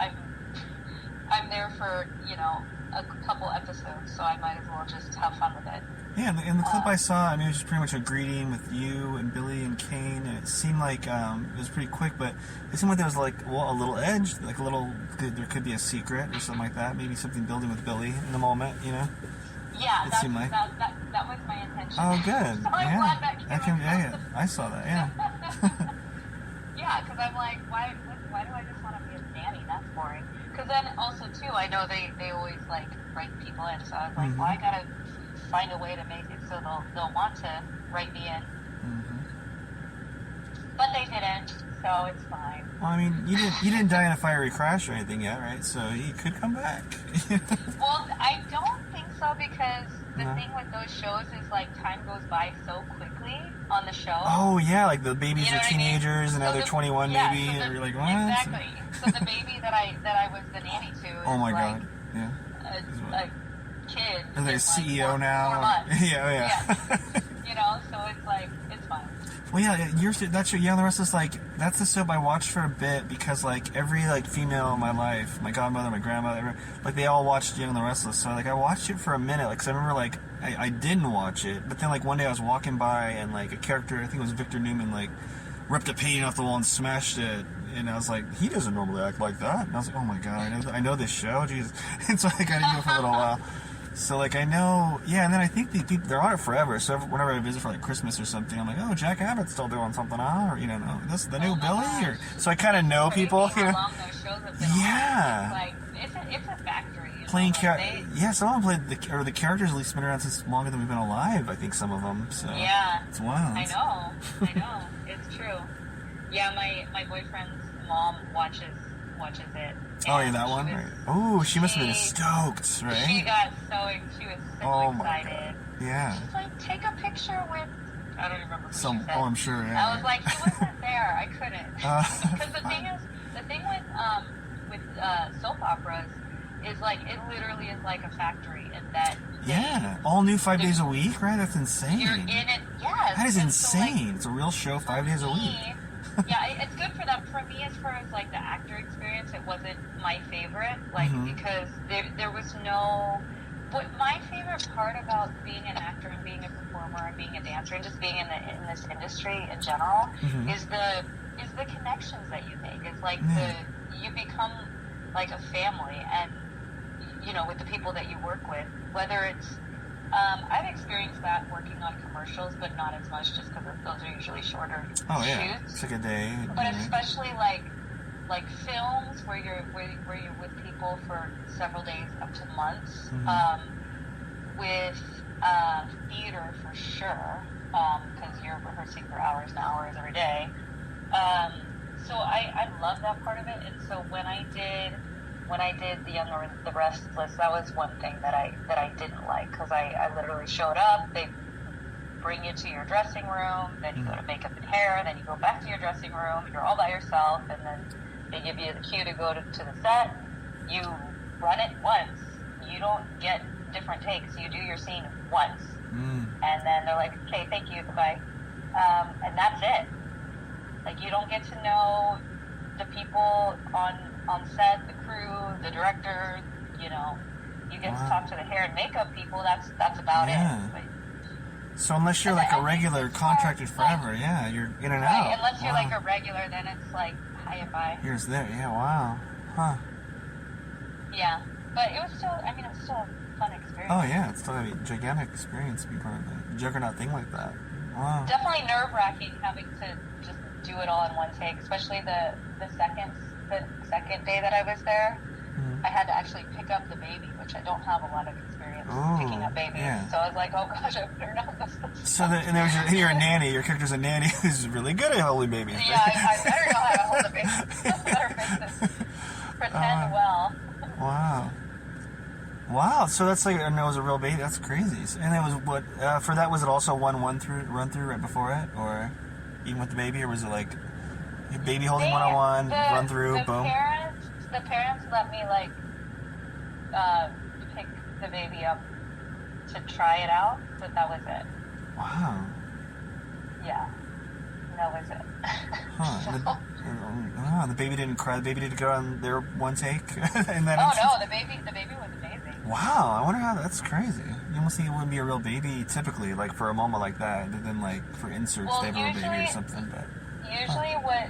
I'm there for, you know, a couple episodes, so I might as well just have fun with it. Yeah, in the clip I saw, I mean, it was just pretty much a greeting with you and Billy and Kane, and it seemed like it was pretty quick, but it seemed like there was like, well, a little edge, like a little, there could be a secret or something like that, maybe something building with Billy in the moment, you know? Yeah, that was my intention. Oh, good. So I'm glad that came yeah, I saw that, yeah. Yeah, because I'm like, why do I just want to be a nanny? That's boring. Because then also, too, I know they always, like, write people in, so I was like, well, I gotta find a way to make it so they'll want to write me in. But they didn't, so it's fine. Well, I mean, you didn't die in a fiery crash or anything yet, right? So you could come back. Well, I don't think so, because the thing with those shows is, like, time goes by so quickly on the show. Oh, yeah, like the babies are I teenagers, mean? and now they're 21 maybe, and you're like, what? Exactly. So the baby that I was the nanny to is oh my like God. Yeah. a kid. Is they CEO like now? 4 months. Yeah. You know, so it's like, it's fine. Well, yeah, that's your Young The Restless, like, that's the soap I watched for a bit, because, like, every, like, female in my life, my godmother, my grandmother, like, they all watched Young The Restless, so, like, I watched it for a minute, like, 'cause I remember, like, I didn't watch it, but then, like, one day I was walking by, and, like, a character, I think it was Victor Newman, like, ripped a painting off the wall and smashed it, and I was like, he doesn't normally act like that, and I was like, oh my God, I know this show, Jesus, and so I got into it for a little while. So, like, I know, yeah, and then I think the people, they're on it forever, so whenever I visit for, like, Christmas or something, I'm like, oh, Jack Abbott's still doing something, or, you know, this the new Billy, or, so I kind of know people, you know. How long those shows have been yeah. on. It's a factory. Playing yeah, some of them played, the characters at least been around since longer than we've been alive, I think, some of them, so. Yeah. It's wild. I know, it's true. Yeah, my boyfriend's mom watches it. Oh, yeah, that one? Right. Oh, she must have been stoked, right? She was so excited. My God. Yeah. She's like, take a picture with, I don't remember who she said. Oh, I'm sure, yeah. I was like, he wasn't there. I couldn't. Because the thing with soap operas is like, it literally is like a factory in that. Yeah, all new 5 days a week, right? That's insane. You're in it, yes. That is insane. So, like, it's a real show 5 days a week. Yeah, it's good for them. For me, as far as like the actor experience, it wasn't my favorite. Like because there was no What my favorite part about being an actor and being a performer and being a dancer and just being in this industry in general is the connections that you make. It's like you become like a family, and with the people that you work with. Whether it's I've experienced that working on commercials, but not as much, just because those are usually shorter shoots. It's like a day. But especially like films where you're with people for several days up to months. With theater for sure, because you're rehearsing for hours and hours every day. So I love that part of it. And so when I did the Young The Restless, that was one thing that I didn't like, because I literally showed up. They bring you to your dressing room, then you go to makeup and hair, then you go back to your dressing room. You're all by yourself, and then they give you the cue to go to the set. You run it once. You don't get different takes. You do your scene once, and then they're like, "Okay, thank you, goodbye," and that's it. Like, you don't get to know the people on set, the crew, the director. You get to talk to the hair and makeup people. That's about it. But, so unless you're like a regular contracted forever, you're in and out. Unless you're like a regular, then it's like hi and bye. Here's there. Yeah. Wow. Huh. Yeah, but it was still a fun experience. Oh yeah, it's still a gigantic experience to be part of a juggernaut thing like that. Wow. Definitely nerve-wracking having to just do it all in one take, especially the second day that I was there. I had to actually pick up the baby, which I don't have a lot of experience picking up babies. Yeah. So I was like, oh gosh, I better not miss this. So you're a nanny. Your character's a nanny who's really good at holding babies. Yeah, I better know how to hold a baby. I better fix this. Pretend well. Wow. So that's like, and it was a real baby. That's crazy. And it was what for that, was it also one run through right before it, or even with the baby, or was it like baby holding 101 run through boom? The parents let me pick the baby up to try it out, but that was it. Wow. Yeah, that was it. Huh. The baby didn't cry. The baby didn't go on their one take. And then no, the baby was amazing. Wow, I wonder how that's crazy. You almost think it wouldn't be a real baby typically, like for a mama like that, and then like for inserts they have a real baby or something. But usually, what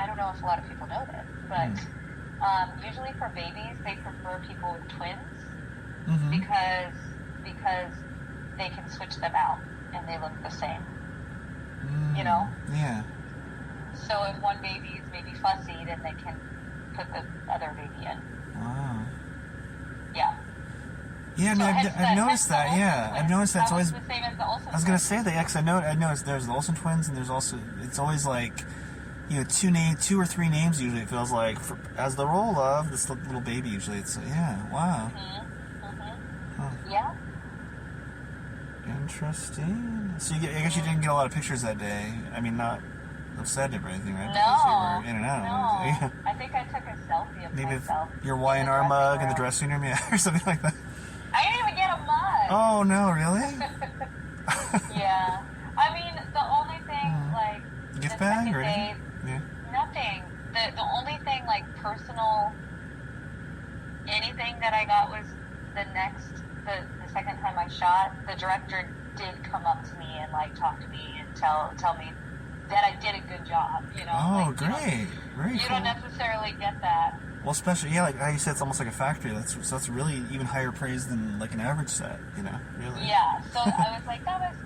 I don't know if a lot of people know this, but usually for babies they prefer people with twins because they can switch them out and they look the same. Yeah. So if one baby is maybe fussy, then they can put the other baby in. Wow. Yeah. Yeah, so I've noticed that. Yeah, I've noticed that. It's always the same as the Olsen. I was gonna say that. Yeah, 'cause I noticed there's the Olsen twins, and there's also, it's always like, two or three names usually. It feels like as the role of this little baby. Usually, it's wow. Huh. Yeah. Interesting. So I guess you didn't get a lot of pictures that day. I mean, not upset or anything, right? No. Because you were in and out. No. Yeah. I think I took a selfie of Maybe myself. Your Y&R mug in the dressing room, yeah, or something like that. I didn't even get a mug. Oh no, really? Yeah. I mean, the only thing, like, gift the bag second or day, anything? Yeah. nothing. The only thing, like, personal, anything that I got was the second time I shot, the director did come up to me and, like, talk to me and tell me that I did a good job, Oh, like, great. Very cool. You don't necessarily get that. Well, especially, like how you said, it's almost like a factory. That's really even higher praise than like an average set, really. Yeah, so I was like, that was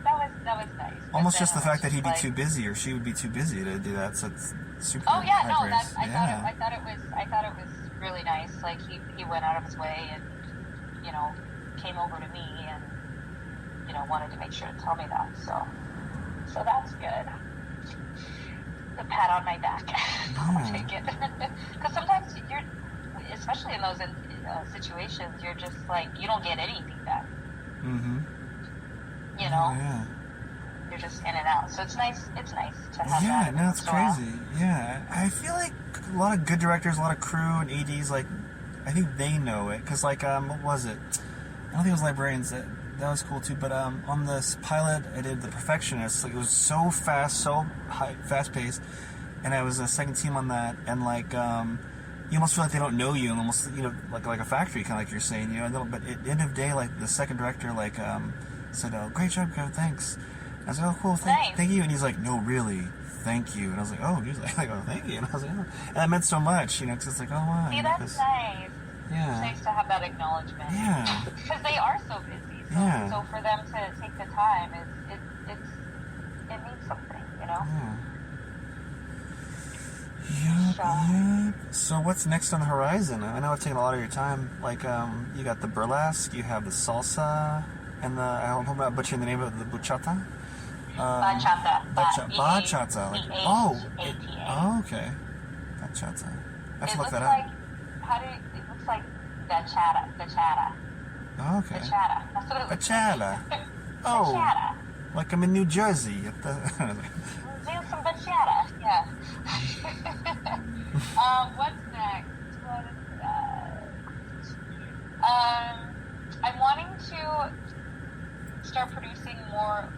nice. Almost just the fact that he'd be too busy or she would be too busy to do that, so it's super high praise. I thought it was really nice. Like, he went out of his way and, came over to me and, wanted to make sure to tell me that. So that's good. The pat on my back. I'll take it. Because sometimes especially in those situations, you're just like, you don't get any feedback. Yeah. You're just in and out. So it's nice to have that. Yeah, no, it's crazy. Yeah. I feel like a lot of good directors, a lot of crew and EDs, like, I think they know it. Because, like, what was it? I don't think it was Librarians. That was cool too, but on this pilot I did, The Perfectionist, like, it was so fast, so fast paced, and I was a second team on that, and like you almost feel like they don't know you, and almost, you know, like a factory, kind of like you're saying, you know. But at the end of the day, like the second director, like said, "Oh, great job, Kevin, thanks." And I was like, "Oh, cool, thank you." And he's like, "No, really, thank you." And I was like, "Oh," he was like, "Oh, thank you." And I was like, "Oh," and that meant so much, you know, because it's like, "Oh, wow." See, that's nice. Yeah. It's nice to have that acknowledgement. Yeah. Because they are so busy. So, Yeah. so for them to take the time, it means something, you know. Yeah. Yep. So what's next on the horizon? I know I've taken a lot of your time. Like, you got the burlesque, you have the salsa, and I hope I'm not butchering the name of the bachata. Bachata. Bachata. Like, B-A-C-H-A-T-A. okay. Bachata. I have to It look that like, up. it looks like bachata. Okay. Bachata. That's what it looks Bachata. like. Oh. Bachata. Like I'm in New Jersey. At the Do some bachata. Yeah. What's next? What is that? I'm wanting to start producing more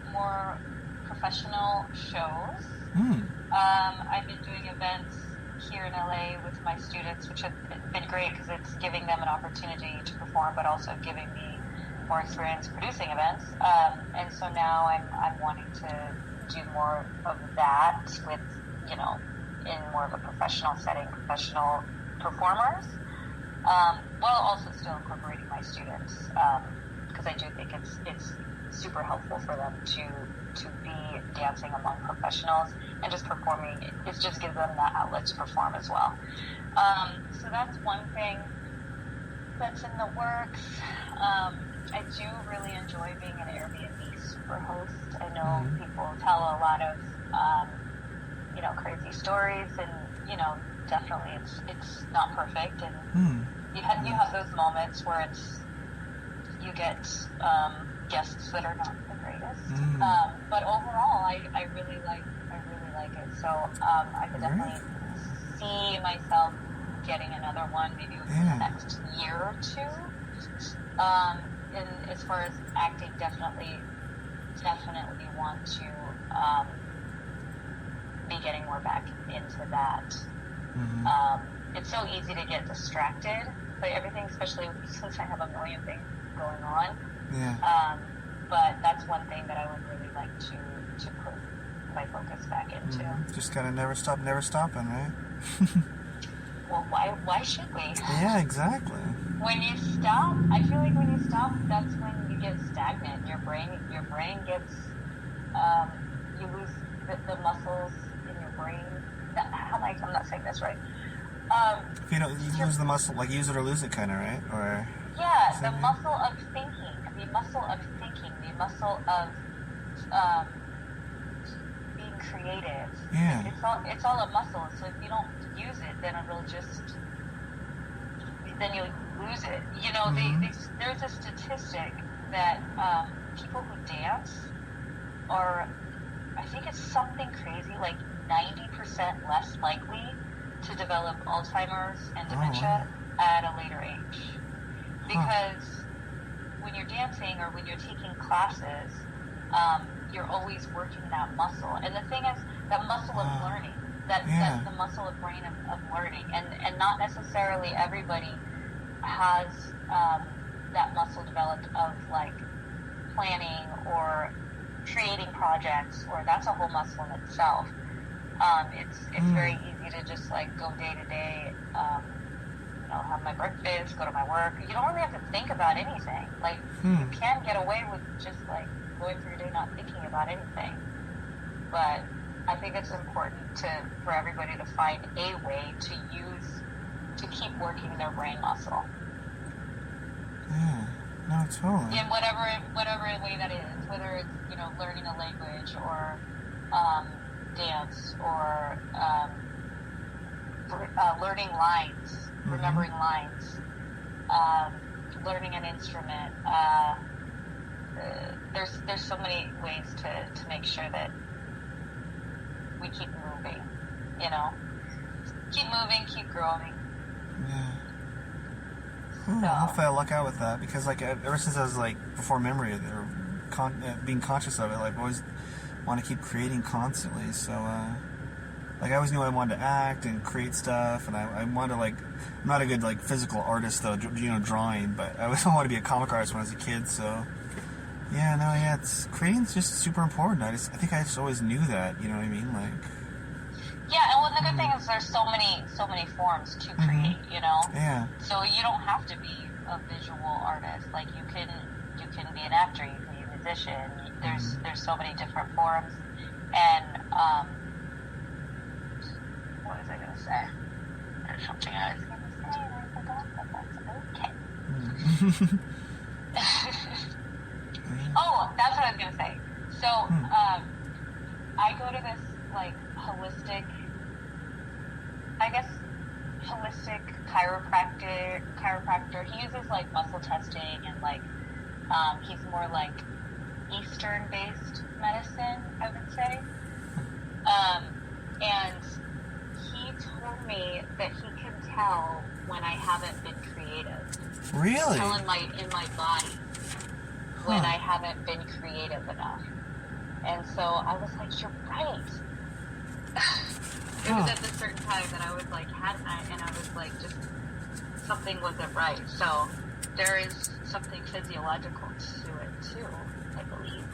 professional shows. I've been doing events here in LA with my students, which have been great because it's giving them an opportunity to perform, but also giving me more experience producing events. And so now I'm wanting to do more of that with, you know, in more of a professional setting, professional performers, while also still incorporating my students, because I do think it's super helpful for them to be dancing among professionals and just performing. It just gives them that outlet to perform as well. So that's one thing that's in the works. I do really enjoy being an Airbnb super host. I know people tell a lot of you know, crazy stories, and you know, definitely it's not perfect, and you have those moments where you get guests that are not the greatest. But overall, I really like it. So I could definitely see myself getting another one maybe within the next year or two. And as far as acting, definitely want to be getting more back into that. It's so easy to get distracted by everything, especially since I have a million things going on. But that's one thing that I would really like to put my focus back into. Just gotta never stopping, right? Well, why should we? Yeah, exactly. When you stop, I feel like when you stop, that's when you get stagnant. Your brain gets, you lose the muscles in your brain. I'm not saying this right. If you lose the muscle, like use it or lose it, kind of, right? Or the muscle of thinking, the muscle of being creative. Yeah. It's all a muscle. So if you don't use it, then then you'll lose it. You know, there's a statistic that people who dance are, I think it's something crazy, like 90% less likely to develop Alzheimer's and dementia at a later age. Because when you're dancing or when you're taking classes, you're always working that muscle. And the thing is, that muscle of learning, that's the muscle of brain of learning. And not necessarily everybody has that muscle developed of like planning or creating projects, or that's a whole muscle in itself. It's very easy to just like go day to day, you know, have my breakfast, go to my work. You don't really have to think about anything. Like you can get away with just like going through your day not thinking about anything. But I think it's important for everybody to find a way to keep working their brain muscle. Yeah. No, totally. In whatever way that is, whether it's, you know, learning a language or dance or learning lines, remembering lines, learning an instrument. There's so many ways to make sure that we keep moving, you know, keep moving, keep growing. Yeah. Hopefully I luck out with that, because like ever since I was like before memory or being conscious of it, like I always want to keep creating constantly. So Like, I always knew I wanted to act and create stuff, and I wanted to, like, I'm not a good, like, physical artist, though, drawing, but I always wanted to be a comic artist when I was a kid, so, it's, creating's just super important. I think I just always knew that, you know what I mean, like... Yeah, and well, the good thing is there's so many forms to create, you know? Yeah. So you don't have to be a visual artist. Like, you can be an actor, you can be a musician. There's so many different forms. And, what was I going to say? There's something I was going to say and I forgot, but that's okay. Oh, that's what I was going to say. So, I go to this, like, holistic chiropractor. He uses, like, muscle testing and, like, he's more, like, Eastern-based medicine, I would say. And he told me that he can tell when I haven't been creative. Really? Tell in my body when I haven't been creative enough. And so I was like, you're right. It was at this certain time that I was like, and I was like, just something wasn't right. So there is something physiological to it too, I believe.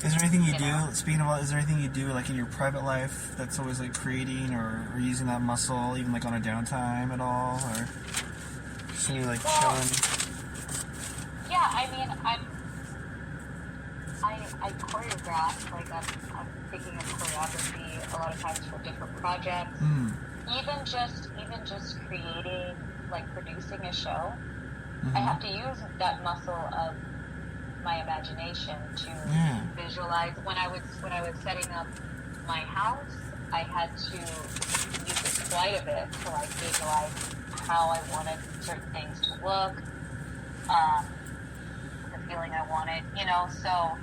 Is there anything you do, speaking of, is there anything you do, like, in your private life that's always, like, creating or using that muscle, even, like, on a downtime at all, or just any, like, chilling? Yeah, I mean, I choreograph, like, I'm thinking of choreography a lot of times for different projects. Even just creating, like, producing a show, I have to use that muscle of my imagination to visualize. When I was setting up my house, I had to use it quite a bit to, like, visualize how I wanted certain things to look, the feeling I wanted, you know. So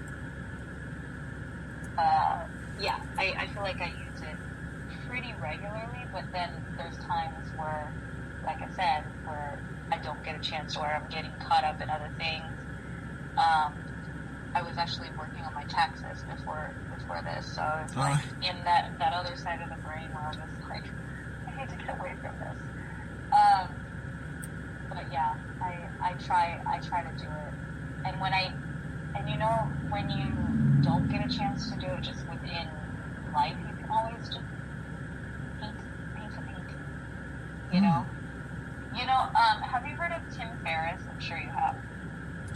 I feel like I use it pretty regularly, but then there's times where, like I said, where I don't get a chance, where I'm getting caught up in other things. I was actually working on my taxes before this, so I was like in that other side of the brain where I was like, I need to get away from this. But yeah, I try to do it, and when you don't get a chance to do it just within life, you can always just paint. You know. Have you heard of Tim Ferriss? I'm sure you have.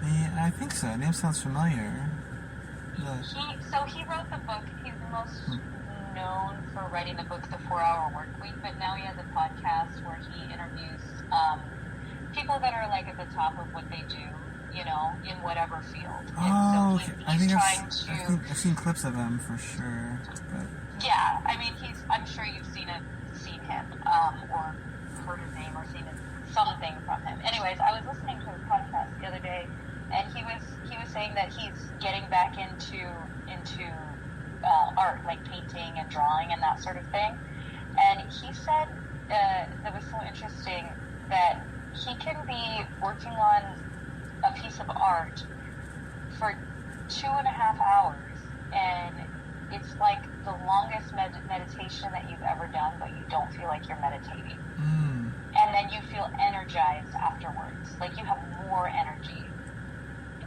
Yeah, I think so. That name sounds familiar. He wrote the book. He's most known for writing the book, The 4-Hour Workweek, but now he has a podcast where he interviews people that are, like, at the top of what they do, you know, in whatever field. Oh, and so I think I've seen clips of him for sure. But... Yeah, I mean, I'm sure you've seen him, or heard his name or seen something from him. Anyways, I was listening to his podcast the other day, and he was saying that he's getting back into art, like painting and drawing and that sort of thing. And he said that was so interesting that he can be working on a piece of art for 2.5 hours, and it's like the longest meditation that you've ever done, but you don't feel like you're meditating. And then you feel energized afterwards, like you have more energy.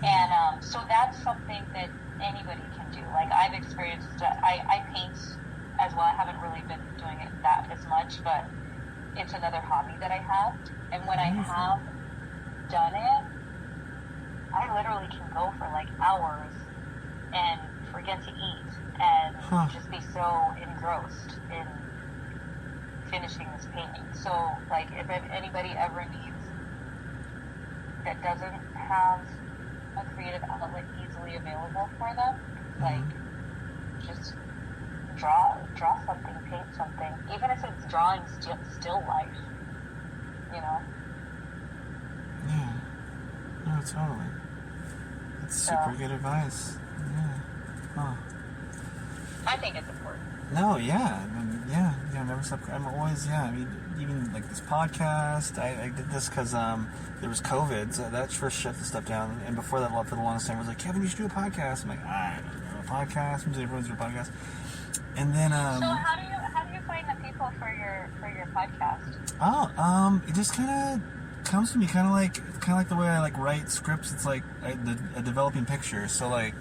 And so that's something that anybody can do. Like, I've experienced, I paint as well. I haven't really been doing it that as much, but it's another hobby that I have. And when I have done it, I literally can go for, like, hours and forget to eat and just be so engrossed in finishing this painting. So, like, if anybody ever needs, that doesn't have a creative outlet easily available for them, like, just draw something, paint something, even if it's drawing still life, you know. Yeah. No, totally. That's super good advice. Yeah. I think it's important. No, yeah. I mean, never stop. I'm always, I mean, even like this podcast, I did this because there was COVID, so that first shut the stuff down. And before that, for the longest time, I was like, Kevin, you should do a podcast. I'm like, I don't know, a podcast? Everyone's doing a podcast. And then So how do you find the people for your podcast? it just kind of comes to me, kind of like the way I like write scripts. It's like a developing picture. So like,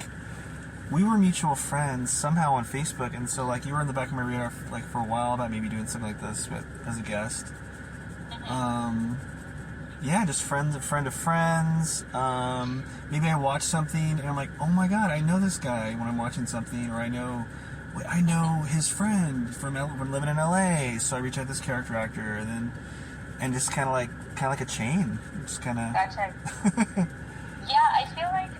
we were mutual friends somehow on Facebook, and so like you were in the back of my radar for a while about maybe doing something like this, but as a guest. Yeah, just friend of friends. Maybe I watch something and I'm like, oh my god, I know this guy when I'm watching something, or I know his friend from living in LA, so I reach out to this character actor, and just kind of like a chain, just kind of. Gotcha. Yeah, I feel like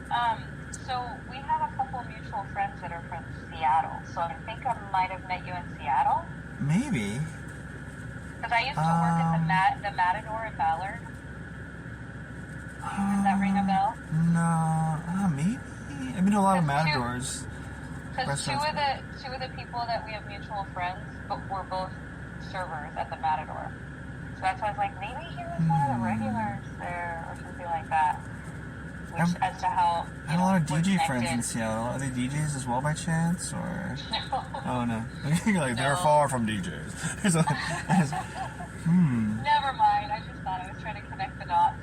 so we have a couple of mutual friends that are from Seattle, so I think I might have met you in Seattle. Maybe. Because I used to work at the Matador in Ballard. Does that ring a bell? No, maybe. I've been to a lot of Matadors. Because two of the people that we have mutual friends, but we're both servers at the Matador. So that's why I was like, maybe he was one of the regulars there or something like that. Which, as to how I have a lot of DJ friends in Seattle. Are they DJs as well by chance, or? No. Oh no, you're like they're far from DJs. Never mind. I just thought I was trying to connect the dots.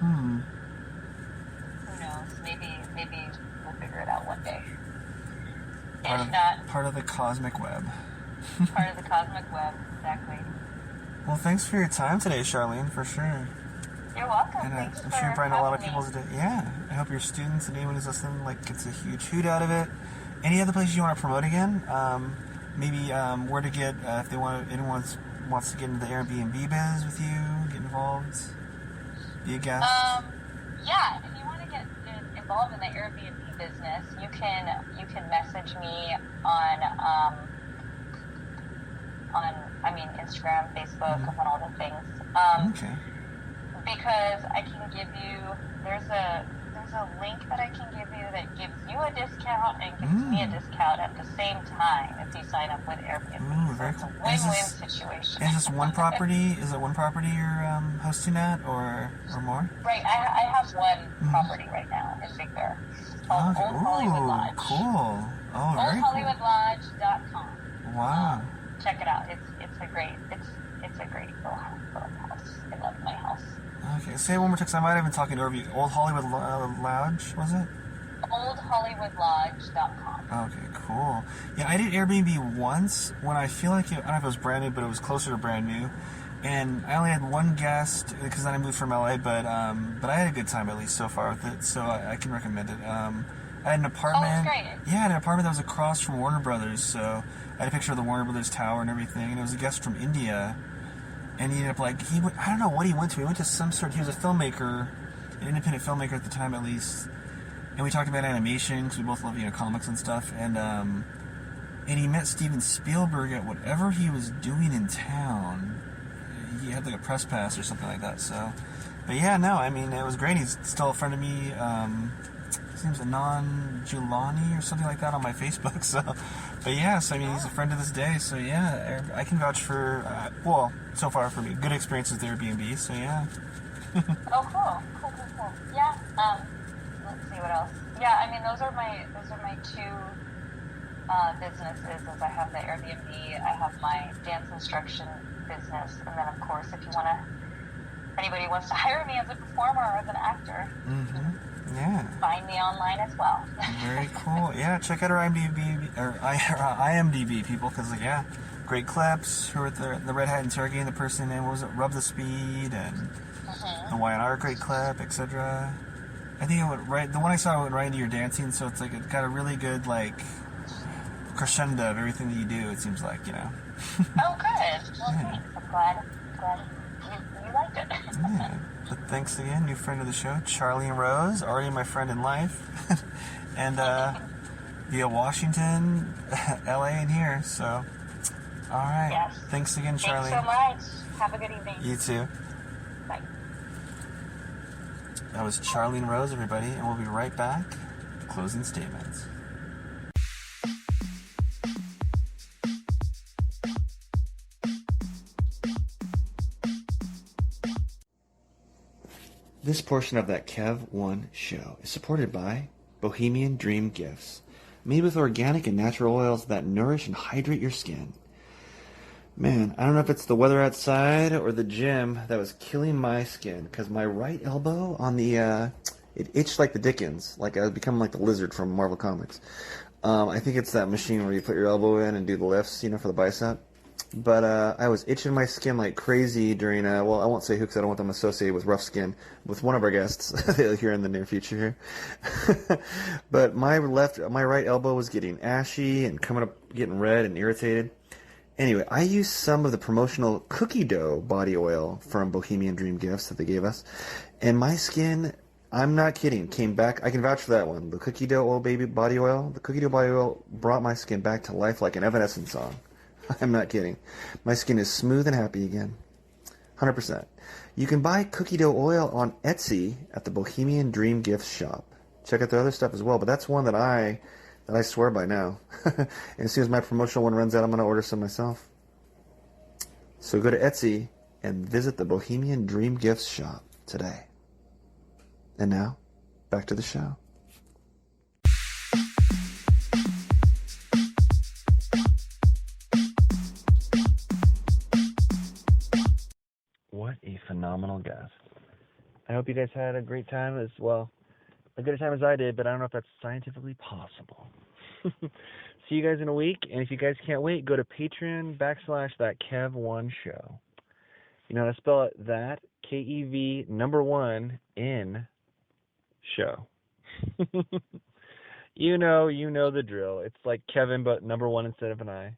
Who knows? Maybe we'll figure it out one day. Part of the cosmic web. Part of the cosmic web, exactly. Well, thanks for your time today, Charlene, for sure. You're welcome. And Thanks I'm for sure you brought a lot of having people me. today. Yeah, I hope your students and anyone who's listening gets a huge hoot out of it. Any other places you want to promote again? Maybe where to get if anyone wants to get into the Airbnb biz with you, get involved, be a guest. Yeah, if you want to get involved in the Airbnb business, you can message me on Instagram, Facebook, and all the things. Okay. Because I can give you there's a link that I can give you that gives you a discount and gives me a discount at the same time if you sign up with Airbnb. Ooh, very It's a cool. win-win situation. Is this one property? Is it one property you're hosting at, or more? Right, I have one property right now in Big Bear. It's called Old Hollywood Lodge. Cool. Oh, very cool. OldHollywoodLodge.com. Wow. Check it out. It's a great little house. I love my house. Okay, say it one more time, because I might have been talking over you. Old Hollywood Lodge, was it? OldHollywoodLodge.com. Okay, cool. Yeah, I did Airbnb once when I feel like I don't know if it was brand new, but it was closer to brand new. And I only had one guest because then I moved from LA, but I had a good time at least so far with it, so I can recommend it. I had an apartment. Oh, it's great. Yeah, I had an apartment that was across from Warner Brothers, so I had a picture of the Warner Brothers tower and everything. And it was a guest from India, and he ended up I don't know what he went to. He went to he was a filmmaker, an independent filmmaker at the time at least. And we talked about animation because we both love comics and stuff. And he met Steven Spielberg at whatever he was doing in town. He had like a press pass or something like that. So, but yeah, no, I mean it was great. He's still a friend of me. His name's Anand Julani or something like that on my Facebook. So, but yeah, so I mean he's a friend to this day. So yeah, I can vouch for so far for me, good experiences with Airbnb. So yeah. Oh, cool. Yeah. Let's see what else. Yeah, I mean those are my two businesses. Is I have the Airbnb, I have my dance instruction business, and then of course if anybody wants to hire me as a performer or as an actor, Yeah. find me online as well. Very cool. Yeah, check out our IMDb people, because great clips. Who were the Red Hat interrogating the person, and what was it? Rub the Speed and the Y&R great clip, etc. I think it went the one I saw went right into your dancing, so it's it got a really good crescendo of everything that you do. It seems like Oh, good. Well, thanks. I'm glad you liked it. Yeah. But thanks again, new friend of the show, Charlene Rose, already my friend in life, and via Washington, LA, and here. So, all right. Yes. Thanks again, Charlene. Thanks so much. Have a good evening. You too. Bye. That was Charlene Rose, everybody, and we'll be right back. Closing statements. This portion of that Kev 1 show is supported by Bohemian Dream Gifts, made with organic and natural oils that nourish and hydrate your skin. Man, I don't know if it's the weather outside or the gym that was killing my skin, because my right elbow on the, it itched like the Dickens, like I was becoming like the lizard from Marvel Comics. I think it's that machine where you put your elbow in and do the lifts, for the bicep. But I was itching my skin like crazy during, well, I won't say who because I don't want them associated with rough skin, with one of our guests here in the near future here. But my right elbow was getting ashy and coming up, getting red and irritated. Anyway, I used some of the promotional cookie dough body oil from Bohemian Dream Gifts that they gave us, and my skin, I'm not kidding, came back. I can vouch for that one. The cookie dough oil body oil. The cookie dough body oil brought my skin back to life like an Evanescence song. I'm not kidding. My skin is smooth and happy again. 100%. You can buy cookie dough oil on Etsy at the Bohemian Dream Gifts shop. Check out their other stuff as well, but that's one that I swear by now. And as soon as my promotional one runs out, I'm going to order some myself. So go to Etsy and visit the Bohemian Dream Gifts shop today. And now, back to the show. What a phenomenal guest. I hope you guys had a great time as well. A good time as I did, but I don't know if that's scientifically possible. See you guys in a week, and if you guys can't wait, go to Patreon.com/thatkev1show. You know how to spell it? That, KEV, number 1, in, show. You know the drill. It's like Kevin, but number 1 instead of an I.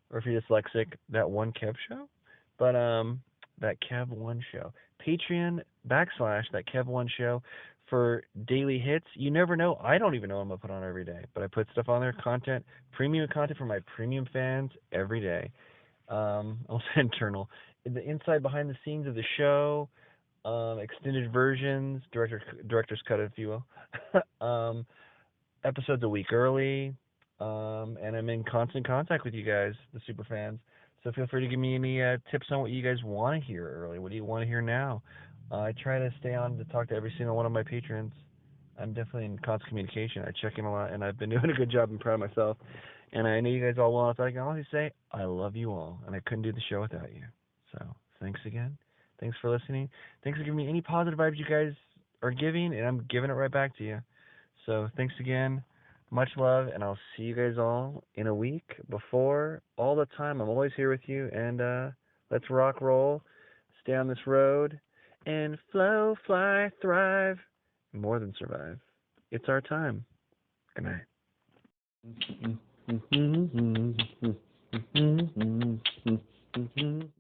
Or if you're dyslexic, that one Kev show. But, that Kev1 show. Patreon.com/thatkev1 show for daily hits. You never know. I don't even know what I'm going to put on every day, but I put stuff on there, premium content for my premium fans every day. Also internal. The inside behind the scenes of the show, extended versions, director's cut, if you will. Episodes a week early, and I'm in constant contact with you guys, the super fans. So feel free to give me any tips on what you guys want to hear early. What do you want to hear now? I try to stay on to talk to every single one of my patrons. I'm definitely in constant communication. I check in a lot, and I've been doing a good job. I'm proud of myself. And I know you guys all well. So I can honestly say I love you all, and I couldn't do the show without you. So thanks again. Thanks for listening. Thanks for giving me any positive vibes you guys are giving, and I'm giving it right back to you. So thanks again. Much love, and I'll see you guys all in a week. Before, all the time, I'm always here with you, and let's rock, roll, stay on this road, and flow, fly, thrive, more than survive. It's our time. Good night.